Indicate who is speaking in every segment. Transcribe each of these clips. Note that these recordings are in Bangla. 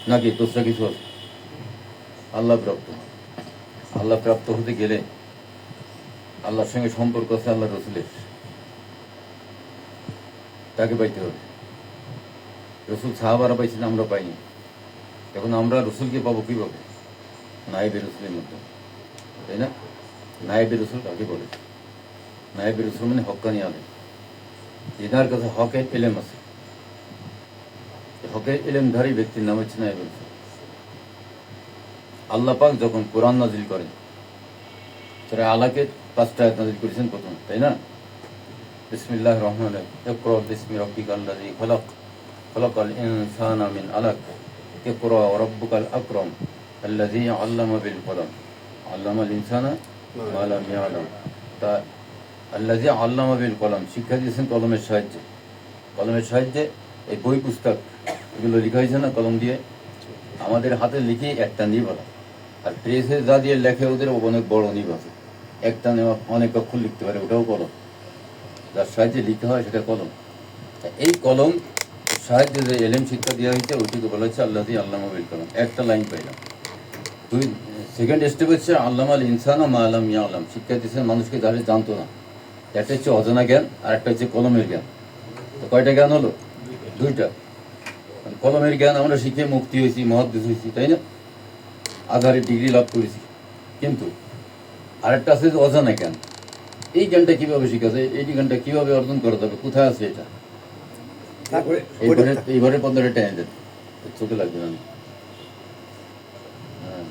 Speaker 1: নাকি দোষরা কিছু আছে? আল্লাহ প্রাপ্ত। আল্লাহ প্রাপ্ত হতে গেলে আল্লাহর সঙ্গে সম্পর্ক আছে আল্লাহ রসুলের, তাকে পাইতে হবে। রসুল সাহাবারা পাইছেন, আমরা পাইনি। এখন আমরা রসুলকে পাবো কীভাবে? নায়েবে রসুলের মধ্যে, তাই না? নায়েবে রসুল কাকে বলে? নায়েবে রসুল মানে হক্কানি আলেম, যেনার কাছে হকের এলেম আছে। হকের এলেমধারী ব্যক্তির নাম হচ্ছে নায়েবে রসুল। আল্লাহ পাক যখন কোরআন নাজিল করেন, সূরা আলাকের 5টা আয়াত নাজিল করেছেন প্রথম, তাই না? বিসমিল্লাহির রহমানির রহিম, ইকরা বিসমি রাব্বিকাল্লাযী খলাক, খলাকাল ইনসানা মিন আলাক, ইকরা ওয়া রাব্বুকাল আকরাম, আল্লাযী আল্লামা বিল কলম, আল্লামাল ইনসানা মা লাম ইয়ালাম। তা আল্লাযী আল্লামা বিল কলম, শিক্ষা দিয়েছেন কলমের সাহায্যে। কলমের সাহায্যে এই বই পুস্তক এগুলো লেখা হয়েছে না কলম দিয়ে, আমাদের হাতে লিখে একটা নিব আছে। আর প্রেসে যা দিয়ে লেখে ওদের অনেক বড় নিব আছে, একটা নেওয়া অনেক অক্ষর লিখতে পারে, ওটাও কলম। যার সাহায্যে লিখতে হয় সেটা কলম। এই কলম সাহায্যে যে এলেম শিক্ষা দেওয়া হয়েছে ওইটিকে বলা হচ্ছে আল্লাযী আল্লামা বিল কলম। একটা লাইন পাইলাম। সেকেন্ড স্টেপ হচ্ছে আল্লামাল ইনসানা মা লাম ইয়ালাম, শিক্ষা দিয়েছেন মানুষকে যারা জানতো না। একটা হচ্ছে অজানা জ্ঞান আর একটা হচ্ছে কলমের জ্ঞান। তো কয়টা জ্ঞান হলো? দুইটা। কলমের জ্ঞান আমরা শিখে মুক্তি হয়েছি, মহাদ্দেশ হয়েছি, তাই না? আধারে ডিগ্রি লাভ করেছি। কিন্তু আরেকটা আছে অজানা জ্ঞান। এই জ্ঞানটা কিভাবে শিখা যায়? এই জ্ঞানটা কিভাবে অর্জন করা যাবে? কোথায় আছে এটা? এইবারে পদ্মাটা টেনে দেন, চোখে লাগবে না। হ্যাঁ,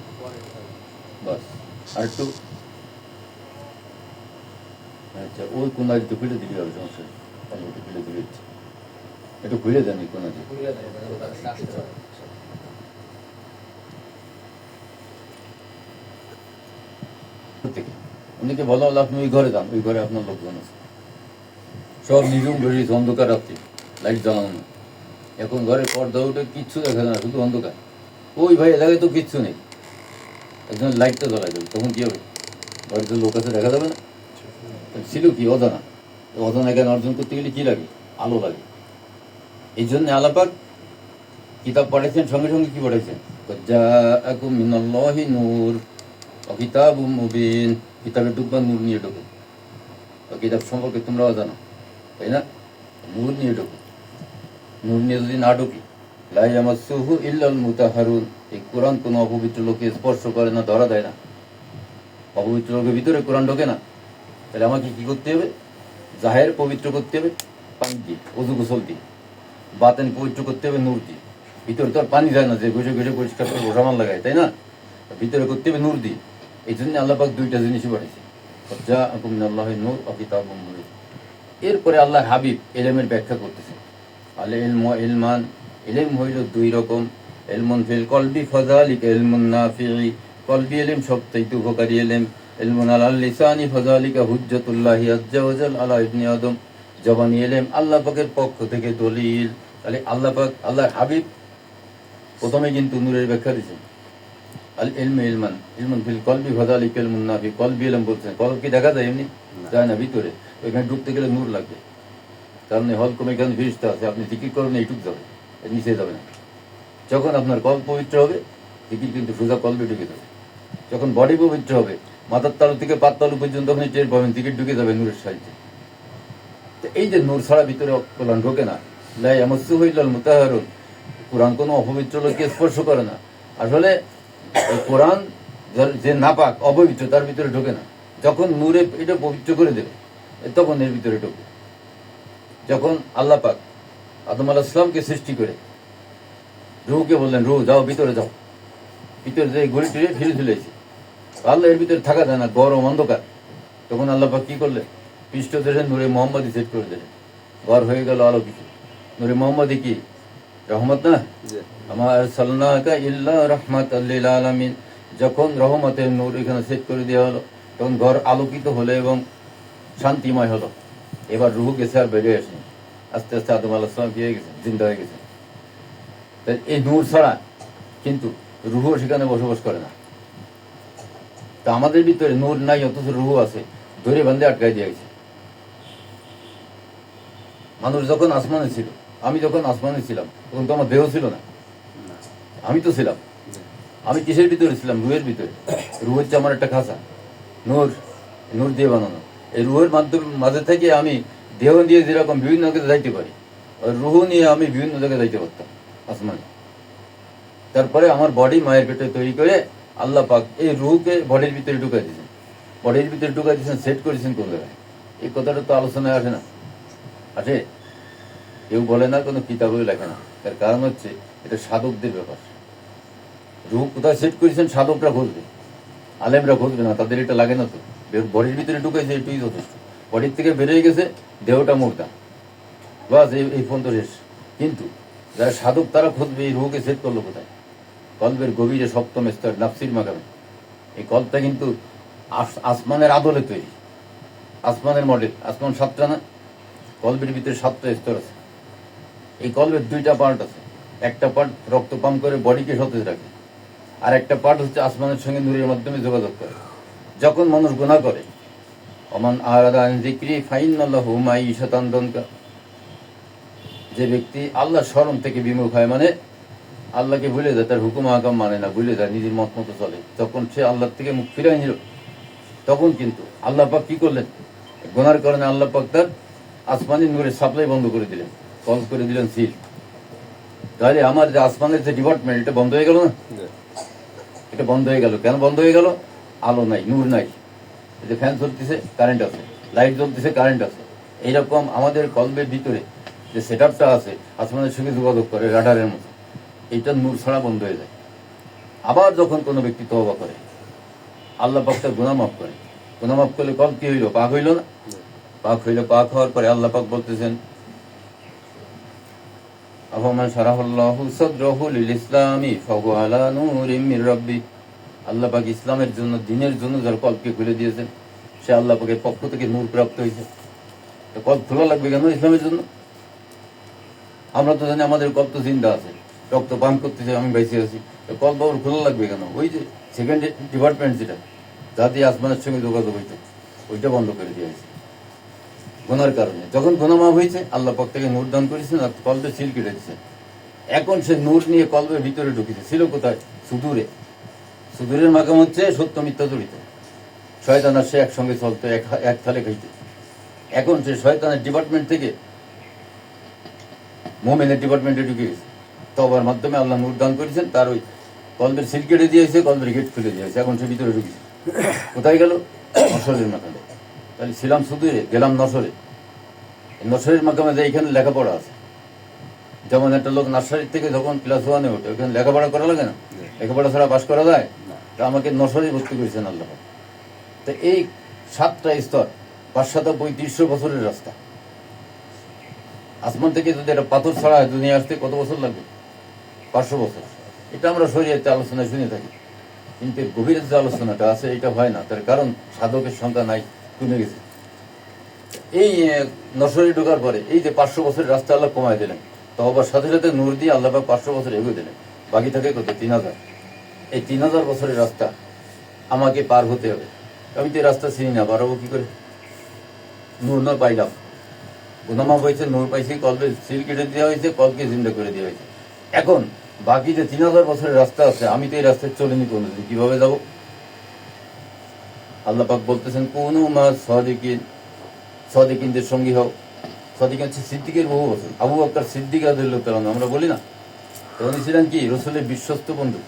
Speaker 1: বাস আর একটু। আচ্ছা, ওই কোন একটু খুলে দিবি, হবে সমস্যা নেই। একটু খুলে দিবি, একটু খুলে দেন কোন থেকে। অনেকে বলা হলো আপনি ওই ঘরে যান, ওই ঘরে আপনার লোকজন আছে, সব নিঝুম বেরিয়েছে, অন্ধকার রাত্রি, লাইট জ্বালানো না। এখন ঘরে পর্দা উঠে কিচ্ছু দেখা যায় না, শুধু অন্ধকার। ওই ভাই এলাকায় তো কিচ্ছু নেই, একজন লাইটটা জ্বলাই দেবে, তখন কি হবে? ঘরে তো লোক আছে, দেখা যাবে না। ছিল কি অজানা। অজানা জ্ঞান অর্জন করতে গেলে কি লাগে? আলো লাগে। এই জন্য আল্লাহ পাক কিতাব পাঠাইছেন, সঙ্গে সঙ্গে কি পাঠাইছেন? জাআকুম মিনাল্লাহি নূর ওয়া কিতাবুম মুবিন। কিতাবে ঢুকবা, নূর নিয়ে ঢুকো। কিতাব সম্পর্কে তোমরাও জানো, তাই না? নূর নিয়ে ঢুকো। নূর নিয়ে যদি না ঢুকি, লা ইয়ামাসসুহু ইল্লাল মুতাহহারুন, এই কোরআন কোনো অপবিত্র লোকে স্পর্শ করে না, ধরা দেয় না। অপবিত্র লোকের ভিতরে কোরআন ঢোকে না। তাহলে আমাকে কি করতে হবে? জাহের পবিত্র করতে হবে পানি দিয়ে, অজু গোসল দিয়ে। বাতেন পবিত্র করতে হবে নূর দিয়ে। ভিতরে তো আর পানি যায় না যে ঘষে ঘষে পরিষ্কার করে সামান লাগায়, তাই না? ভিতরে করতে হবে নূর দিয়ে। এই জন্য আল্লাহ পাক দুইটা জিনিসই পাঠিয়েছে, জাআকুম মিনাল্লাহি নূর ওয়া কিতাবুম মুবিন। এরপরে আল্লাহ হাবিব এলেমের ব্যাখ্যা করতেছে। আল ইলমু ইলমান, ইলম হইল দুই রকম। ইলমুন ফিল কলবি ফাযালিকা ইলমুন নাফিঈ, কলবি ইলম সবচাইতে উপকারী ইলম। ইলমুন আলাল লিসানি ফাযালিকা হুজ্জাতুল্লাহি আযজা ওয়া জাল আলা ইবনি আদম, জবানি ইলম আল্লাহ পাকের পক্ষ থেকে দলিল। তাহলে আল্লাহ পাক, আল্লাহর হাবিব প্রথমে কিন্তু নূরের ব্যাখ্যা দিয়েছেন। আল ইলমু ইলমান, ইলমুন ফিল কলবি ফাযালিকা ইলমুন নাফি। কলবি ইলম বলছেন, কলব কি দেখা যায় এমনি? যায় না, ভিতরে। ওইখানে ঢুকতে গেলে নূর লাগবে। কারণ হল কমে এখানে ফিরিস্তা আছে, আপনি জিকির করবেন এইটুক যাবে, নিচে যাবে না। যখন আপনার কল পবিত্র হবে, জিকির কিন্তু সোজা কলবে ঢুকে যাবে। যখন বডি পবিত্র হবে, মাথার তালু থেকে পাত তালু পর্যন্ত আপনি টের পাবেন, জিকির ঢুকে যাবে নূরের সাহায্যে। তো এই যে নূর ছাড়া ভিতরে কোরআন ঢোকে না, লা ইয়ামাসসুহু ইল্লাল মুতাহহারুন, কোরআন কোনো অপবিত্র লোককে স্পর্শ করে না। আসলে কোরআন যে নাপাক, অপবিত্র, তার ভিতরে ঢোকে না। যখন নূরে এটা পবিত্র করে দেবে, তখন এর ভিতরে ঢোকে। যখন আল্লাহ পাক আদম আলাইহিস সালামকে সৃষ্টি করে রুহকে বললেন, রুহ যাও ভিতরে যাও, ভিতরে যে ঘড়ি টুড়ে ফিরে ফেলেছি, আল্লাহ এর ভিতরে থাকা যায় না, গরম অন্ধকার। তখন আল্লাহ পাক কি করলেন? পৃষ্ঠ দেশে নূরে মোহাম্মদী সেট করে দিলেন, ঘর হয়ে গেল আলো কিছু। নূরে মোহাম্মদী কি রহমত না? আমার সাল্লাকা ইল্লা রাহমাতাল লিল আলামিন। যখন রহমতের নূর এখানে সেট করে দেওয়া হলো, তখন ঘর আলোকিত হলো এবং শান্তিময় হলো। এবার রুহ গেছে, আর বেরিয়ে আসেনি। আস্তে আস্তে আদম আলাইহিস সালাম কি হয়ে গেছে? জিন্দা হয়ে গেছে। তাই এই নূর ছাড়া কিন্তু রুহ সেখানে বসবাস করে না। তা আমাদের ভিতরে নূর নাই, অথচ রুহ আছে, ধরে বান্ধে আটকাই দিয়ে গেছে। মানুষ যখন আসমানে ছিল, আমি যখন আসমানে ছিলাম, তখন তো আমার দেহ ছিল না। আমি তো ছিলাম। আমি কিসের ভিতরে ছিলাম? রুহের ভিতরে। রুহ হচ্ছে আমার একটা খাঁচা, নূর, নূর দিয়ে বানানো। এই রুহের মাঝে থেকে আমি দেহ দিয়ে যেরকম বিভিন্ন জায়গায় যাইতে পারি, ওই রুহ নিয়ে আমি বিভিন্ন জায়গায় যাইতে পারতাম আসমানে। তারপরে আমার বডি মায়ের পেটে তৈরি করে আল্লাহ পাক এই রুহকে বডির ভিতরে ঢুকাই দিয়েছেন। বডির ভিতরে ঢুকাই দিয়েছেন, সেট করেছেন কোন জায়গায়? এই কথাটা তো আলোচনায় আসে না। আসে? কেউ বলে না, কোনো কিতাবেও লেখে না। তার কারণ হচ্ছে এটা সাধকদের ব্যাপার। রুহ কোথায় সেট করেছেন সাধকরা খুঁজবে, আলেমরা খুঁজবে না, তাদের এটা লাগে না তো। বডির ভিতরে ঢুকেছে, এটুই যথেষ্ট। বডির থেকে বেরিয়ে গেছে, দেহটা মুর্দা, বাস এই ফোন তো শেষ। কিন্তু যারা সাধক তারা খুঁজবে এই রুহকে সেট করলো কোথায়? কল্পের গভীরে সপ্তম স্তর নাফসির মাকামে। এই কল্পটা কিন্তু আসমানের আদলে তৈরি, আসমানের মডেল। আসমান 7টা না? কল্পের ভিতরে 7টা স্তর আছে। এই কল্পের 2টা পার্ট আছে। একটা পার্ট রক্ত পাম্প করে বডিকে সতেজ রাখে, আর একটা পার্ট হচ্ছে আসমানের সঙ্গে নূরের মাধ্যমে যোগাযোগ করে। যখন মানুষ গুনাহ করে, অমান আরাদা আন যিকরি ফাইন্নাল্লাহু মাঈশাতান দনকা, যে ব্যক্তি আল্লাহর স্মরণ থেকে বিমুখ হয়, মানে আল্লাহকে ভুলে যায়, তার হুকুম আহকাম মানে না, ভুলে যায়, নিজের মত মতো চলে, তখন সে আল্লাহ থেকে মুখ ফিরাই নিল। তখন কিন্তু আল্লাহ পাক কি করলেন? গুনার কারণে আল্লাহ পাক তার আসমানি নূরের সাপ্লাই বন্ধ করে দিলেন, কল করে দিলেন সিল। তাহলে আমার যে আসমানের যে ডিপার্টমেন্ট, এটা বন্ধ হয়ে গেল না? এটা বন্ধ হয়ে গেল। কেন বন্ধ হয়ে গেল? আলো নাই, নূর নাই। এই যে ফ্যান চলতেছে, কারেন্ট আছে, লাইট জ্বলতেছে, কারেন্ট আছে। এইরকম আমাদের কলবের ভিতরে যে সেট আপটা আছে, আসমানের সঙ্গে যোগাযোগ করে রাডারের মতো, এইটা নূর ছাড়া বন্ধ হয়ে যায়। আবার যখন কোনো ব্যক্তি তওবা করে, আল্লাহ পাক তার গুনাহ মাফ করে। গুনাহ মাফ করলে কল কি হইল? পাক হইল না? পাক হইল। পাক হওয়ার পরে আল্লাহ পাক বলতেছেন, আফামান শারাহাল্লাহু সাদরাহু লিল ইসলামি ফাহুয়া আলা নূরিম মির রাব্বি। আল্লাহ পাক ইসলামের জন্য, দ্বীনের জন্য যার কলকে খুলে দিয়েছেন, সে আল্লাহ পাকের পক্ষ থেকে নূর প্রাপ্ত হয়েছে। তো কল খোলা লাগবে কেন ইসলামের জন্য? আমরা তো জানি আমাদের কল তো জিন্দা আছে, রক্ত পান করতেছে, আমি বেঁচে আছি। তো কল বাবুর খোলা লাগবে কেন? ওই যে সেকেন্ড ডিপার্টমেন্ট যেটা, যা দিয়ে আসমানের সঙ্গে যোগাযোগ হইতো, ওইটা বন্ধ করে দিয়েছে গুনার কারণে। যখন গুনাহ মাফ হয়েছে, আল্লাহ পাক থেকে নূর দান করেছেন আর কলবে সিল কেটে দিয়েছে। এখন সে নূর নিয়ে কলবের ভিতরে ঢুকেছে। ছিল কোথায়? সুদূরে। সুদূরের মাকাম হচ্ছে সত্য মিথ্যা জড়িত। শয়তান আর সে একসঙ্গে চলতো, এক থালে খাইতে। এখন সে শয়তানের ডিপার্টমেন্ট থেকে মুমিনের ডিপার্টমেন্টে ঢুকে গেছে। তওবার মাধ্যমে আল্লাহ নূর দান করেছেন, তার ওই কলবের সিল কেটে দিয়েছে, কলবের গেট খুলে দিয়েছে। এখন সে ভিতরে ঢুকেছে। কোথায় গেল? নসরের মাকামে। তাহলে ছিলাম সুদূরে, গেলাম নসরে। নসরের মাকামে যে এখানে লেখাপড়া আছে। যেমন একটা লোক নার্সারির থেকে যখন ক্লাস 1-এ ওঠে, ওখানে লেখাপড়া করা লাগে না? লেখাপড়া ছাড়া পাস করা যায়? তা আমাকে নসরেই ভর্তি করেছেন আল্লাহ। তো এই 7টা স্তর, 535 বছরের রাস্তা। আসমান থেকে যদি একটা পাথর ছাড়া হয় দুনিয়া আসতে কত বছর লাগবে? 500 বছর। এটা আমরা শরীয়তে আলোচনায় শুনে থাকি, কিন্তু গভীরের যে আলোচনাটা আছে এটা হয় না। তার কারণ সাধকের সংখ্যা নাই, কমে গেছে। এই নসরে ঢোকার পরে এই যে 500 বছরের রাস্তা আল্লাহ কমায় দিলেন, তওবার সাথে সাথে নূর দিয়ে আল্লাহ 500 বছর এগিয়ে দিলেন। বাকি থাকে কত? 3000। এই 3000 বছরের রাস্তা আমাকে পার হতে হবে। আমি তো এই রাস্তা চিনি না, পারবো কি করে? নূর না পাইলাম, গুনাহ মাফ হয়েছে, নূর পাইছি, কলবে সিল কেটে দেওয়া হয়েছে, কলকে জিন্দা করে দেওয়া হয়েছে। এখন বাকি যে 3000 বছরের রাস্তা আছে, আমি তো এই রাস্তায় চলিনি কোনোদিন, কিভাবে যাব? আল্লাহ পাক বলতেছেন, কুনু মা সাদিকিন, সাদিকিনদের সঙ্গী হও। সাদিক হচ্ছে সিদ্দিকের বহু বছর। আবু বকর সিদ্দিক রাদিয়াল্লাহু তাআলা, আমরা বলি না? তো উনি ছিলেন কি? রাসূলের বিশ্বস্ত বন্ধু।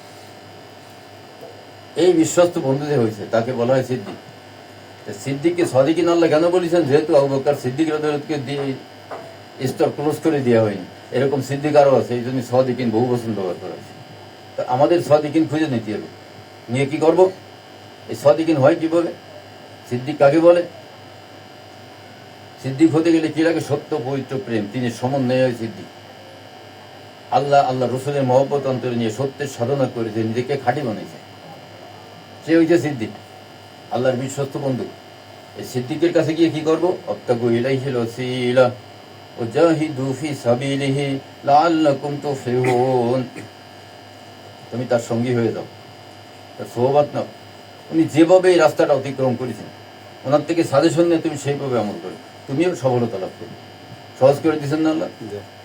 Speaker 1: এই বিশ্বস্ত বন্ধু যে হয়েছে তাকে বলা হয় সিদ্দিক। সিদ্দিককে সাদিকিন আল্লাহ কেন বলেছেন? যেহেতু আবু বকর সিদ্দিক রাদিয়াল্লাহুকে দিয়ে স্তর ক্লোজ করে দেওয়া হয়নি, এরকম সিদ্দিক আরও আছে, এই জন্য সাদিকিন বহু বছর ব্যবহার করা হয়েছে। তা আমাদের সাদিকিন খুঁজে নিতে হবে। নিয়ে কি করব? এই সাদিকিন হয় কিভাবে? সিদ্দিক কাকে বলে? সিদ্দিক হতে গেলে কি লাগে? সত্য, পবিত্র, প্রেম, তিনি সমন্বয় হয় সিদ্দিক। আল্লাহ রসুলের মহব্বত অন্তরে নিয়ে সত্যের সাধনা করেছে, নিজেকে খাঁটি বানিয়েছে, সে হয়েছে সিদ্দিক, আল্লাহর বিশ্বস্ত বন্ধু। এই সিদ্দিকের কাছে গিয়ে কি করবো? অবতাগু ইলাইহিল ওয়াসিলা ওয়া জাহিদু ফি সাবিলিহি লাআল্লাকুম তুফলিহুন। তুমি তার সঙ্গী হয়ে যাও, তার সোহবত নাও। উনি যেভাবে এই রাস্তাটা অতিক্রম করেছেন, ওনার থেকে সাজেশন নিয়ে তুমি সেইভাবে আমল করো, তুমিও সফলতা লাভ করবে। সহজ করে দিচ্ছেন না আল্লাহ?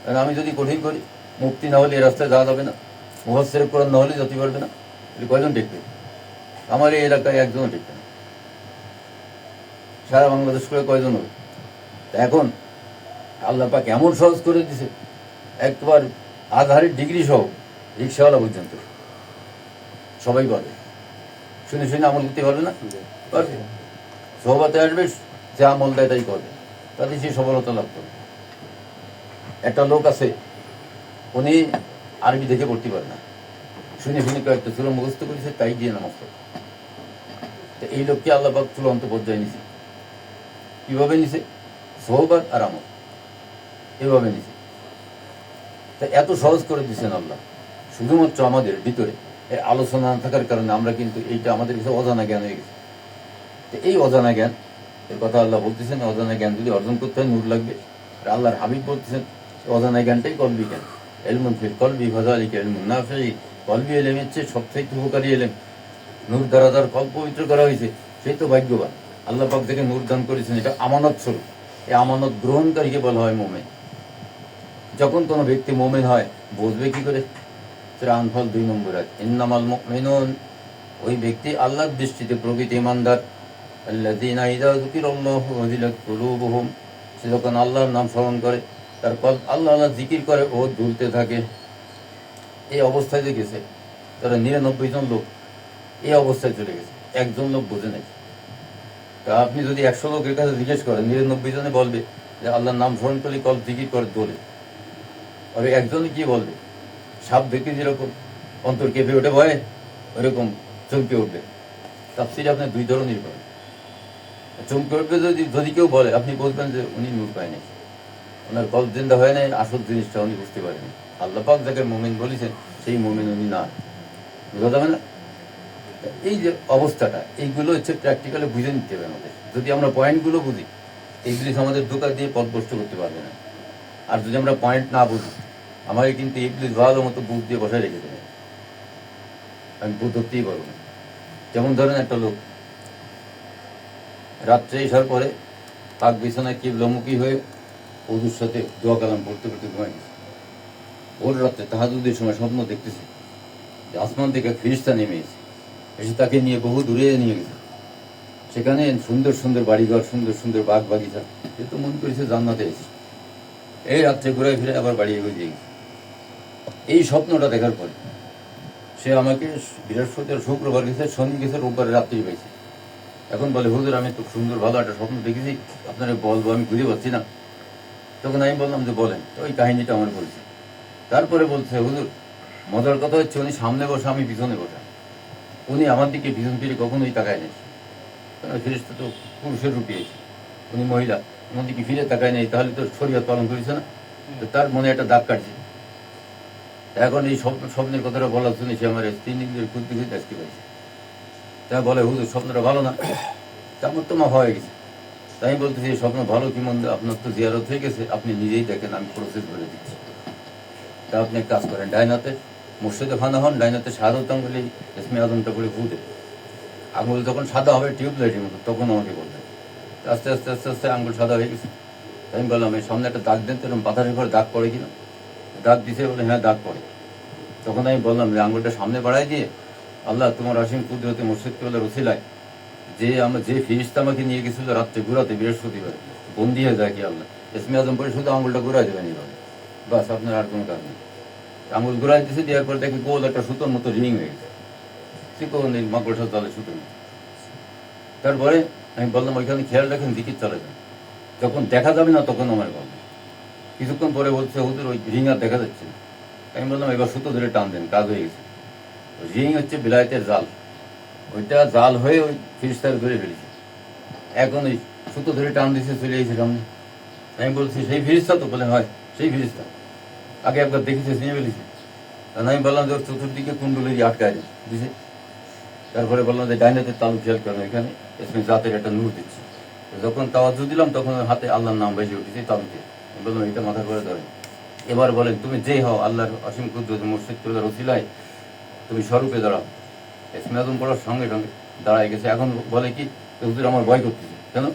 Speaker 1: কারণ আমি যদি কঠিন করি, মুক্তি না হলে এই রাস্তায় যাওয়া যাবে না। মুফাসসিরে কোরআন না হলে যেতে পারবে না, এটা কয়জন দেখবে? আমার এই এলাকায় একজনও দেখবে না, সারা বাংলাদেশ করে কয়জন হবে? এখন আল্লাহ পাক এমন সহজ করে দিছে, একবার আধারের ডিগ্রি সহ রিক্সাওয়ালা পর্যন্ত সবাই পারবে, শুনে শুনে আমল করতে পারবে না? পারবে। সহবাতে আসবে, যে আমল দেয় তাই করবে, তাতে সে সফলতা লাভ করবে। একটা লোক আছে, উনি আরবি দেখে পড়তে পারে না, শুনে শুনে কয়েকটা চূড়া মুখস্থ করেছে, তাই দিয়ে নামাজ পড়ে। তো এই লোককে আল্লাহ পাক চূড়ান্ত পর্যায়ে নিছে। কিভাবে নিছে? সহবাত আর আমল, এভাবে নিছে। তা এত সহজ করে দিচ্ছেন আল্লাহ, শুধুমাত্র আমাদের ভিতরে এই আলোচনা না থাকার কারণে আমরা কিন্তু এইটা আমাদের কাছে অজানা জ্ঞান হয়ে গেছে। তো এই অজানা জ্ঞান এর কথা আল্লাহ বলতেছেন, অজানা জ্ঞান যদি অর্জন করতে হয় নূর লাগবে। আর আল্লাহর হাবিব বলতেছেন অজানা জ্ঞানটাই কলবি জ্ঞান, এলমুন ফিল কলবি ফাযালিকা ইলমুন নাফি। কলবি এলেমের চেয়ে সবথেকে উপকারী এলেম, নূর দ্বারা যার কল্প পবিত্র করা হয়েছে, সেই তো ভাগ্যবান। আল্লাহ পাক থেকে নূর দান করেছেন, এটা আমানত স্বরূপ। এই আমানত গ্রহণকারীকে বলা হয় মোমেন। যখন কোনো ব্যক্তি মোমেন হয়, বুঝবে কি করে? সূরা আনফাল 2 নম্বর আয়াত, ইন্নামাল মুমিনুন, ওই ব্যক্তি আল্লাহর দৃষ্টিতে প্রকৃত ঈমানদার, আল্লাযীনা ইযা যুকিরাল্লাহু ওয়াজিলাত কুলুবুহুম, সে যখন আল্লাহর নাম স্মরণ করে, তার কল্প আল্লাহ আল্লাহ জিকির করে ও দুলতে থাকে। এই অবস্থায় যে গেছে, তারা 99 জন লোক এই অবস্থায় চলে গেছে, একজন লোক বোঝে নাই। তা আপনি যদি 100 লোকের কাছে জিজ্ঞেস করেন, 99 জনে বলবে যে আল্লাহর নাম স্মরণ করলে কল্প জিকির করে দোলে। আর একজনে কি বলবে? সাপ দেখে যেরকম অন্তর কেঁপে ওঠে ভয়ে, ওইরকম চমকে উঠবে। তাফসীরে আপনি 2 ধরনের পাবেন। চমকে উঠবে যদি যদি কেউ বলে, আপনি বলবেন যে উনি নূর পায় নাই, ওনার কল্প জিন্দা হয় নাই, আসল জিনিসটা উনি বুঝতে পারেনি। আল্লাহ পাক যাকে মুমিন বলেছেন, সেই মুমিন উনি না, বুঝা যাবে না? এই যে অবস্থাটা, এইগুলো হচ্ছে প্র্যাকটিক্যালি বুঝে নিতে হবে আমাদের। যদি আমরা পয়েন্টগুলো বুঝি, ইবলিস আমাদের ধোঁকা দিয়ে পথভ্রষ্ট করতে পারবে না। আর যদি আমরা পয়েন্ট না বুঝি, আমাকে কিন্তু ইবলিস ভালো মতো বুঝ দিয়ে বসায় রেখে দেবে, আমি বুঝ ধরতেই পারবো না। যেমন ধরেন একটা লোক রাত্রে এসার পরে পাক বিছানায় কিবলামুখী হয়ে ওদের সাথে দোয়া কালাম পড়তে পড়তে ঘুমাই গেছে। ওর রাত্রে তাহাজ্জুদের সময় স্বপ্ন দেখতেছে যে আসমান থেকে ফেরেশতা নেমে এসে এসে তাকে নিয়ে বহু দূরে নিয়ে গেছে। সেখানে সুন্দর সুন্দর বাড়িঘর, সুন্দর সুন্দর বাগ বাগিচা, সে তো মনে করেছে জান্নাতে এসে। এই রাত্রে ঘুরে ফিরে আবার বাড়ি এগিয়ে দিয়ে গেছে। এই স্বপ্নটা দেখার পরে সে আমাকে বৃহস্পতিবার শুক্রবার গেছে, শনি গেছে, রোববার রাত্রি পাইছে। এখন বলে, হুজুর আমি তো সুন্দর ভালো একটা স্বপ্ন দেখেছি, আপনারা বলবো, আমি খুঁজে পাচ্ছি না। তখন আমি বললাম যে বলেন। তো ওই কাহিনীটা আমার বলছে। তারপরে বলছে, হুজুর মজার কথা হচ্ছে, উনি সামনে বসা, আমি পিছনে বসা। উনি আমার দিকে পিছন ফিরে কখনোই তাকায় নেই, কারণ ফেরেশতা তো পুরুষের রূপে এসে, উনি মহিলা, ওনার দিকে ফিরে তাকায় নেই, তাহলে তো শরীয়ত পালন করেছে না। তো তার মনে একটা দাগ কাটছে। এখন এই স্বপ্নের কথাটা বলার শুনে সে আমার 3 দিন ধরে খুঁজতে খুঁজতে আজকে পাইছে। তা বলে, হুজুর স্বপ্নটা ভালো না? তা আমার তো মাফ হয়ে গেছে। তাই আমি বলতেছি, এই স্বপ্ন ভালো কি মন্দ আপনার তো জিয়ারত হয়ে গেছে, আপনি নিজেই দেখেন, আমি প্রসেস করে দিচ্ছি। তা আপনি এক কাজ করেন, ডাইনাতে মুর্শিদে ফানা হন, ডাইনাতে শাহাদত আঙ্গুলি ইসমে আজমটা করে ফুটে, আঙুল যখন সাদা হবে টিউবলাইটের মতো, তখন আমাকে বলবেন। আস্তে আস্তে আস্তে আস্তে আঙুল সাদা হয়ে গেছে। তাই আমি বললাম, এই সামনে একটা দাগ দেন তো, এরকম পাথরের পরে দাগ পড়ে কিনা। দাগ দিছে, বলে হ্যাঁ দাগ পড়ে। তখন আমি বললাম যে আঙুলটা সামনে বাড়াই দিয়ে, আল্লাহ তোমার অসীম কুদরতে মুর্শিদ কেবলের ওসিলায় যে ফেরেশতা আমাকে নিয়ে গেছিল রাত্রে ঘুরাতে বৃহস্পতিবার, বন্দি হয়ে যায় কি আল্লাহ, ইসমে আজম পরে শুধু আঙুলটা ঘুরাই দেবেন এইভাবে, বাস, আপনার আর কোনো কাজ নেই। আঙুল ঘুরাই দিয়েছে, দেওয়ার পরে দেখি গোল একটা সুতোর মতো রিং হয়ে গেছে, শিকড় নেই, মাকড়সার জালে সুতোর মতো। তারপরে আমি বললাম, ওইখানে খেয়াল রাখেন, দিকে চলে যান, যখন দেখা যাবে না তখন আমার বলবেন। কিছুক্ষণ পরে বলছে, হুজুর ওই রিং আর দেখা যাচ্ছে না। আমি বললাম, এবার সুতো ধরে টান দেন, কাজ হয়ে গেছে। রিং হচ্ছে বিলায়েতের জাল, ওইটা জাল হয়ে ওই ফেরেশতাকে ধরে ফেলেছে। এখন ওই সুতো ধরে টান দিছে, চলে এসেছে সামনে। আমি বলছি, সেই ফেরেশতা তো? বলে হয়, সেই ফেরেশতা, আগে একবার দেখেছে, চিনে ফেলেছে। তখন আমি বললাম যে ওর চতুর্দিকে কুণ্ডুলি আটকায় দিছে। তারপরে বললাম যে ডাইনাতে তালু খেয়াল করেন, এখানে এসমে জাতের একটা নূর দিচ্ছে। যখন তাওয়াজ্জু দিলাম, তখন ওর হাতে আল্লাহর নাম বেজে উঠেছে তালুতে। আমি বললাম, এটা মাথা করে ধরেন, এবার বলেন তুমি যেই হও, আল্লাহর অসীম কুদরত মুর্শিদ কেবলের ওসিলায় তুমি স্বরূপে দাঁড়াও। ইসমে আজম পড়ার সঙ্গে সঙ্গে দাঁড়ায় গেছে। এখন বলে কি, হুজুর আমার ভয় করতেছে। কেন?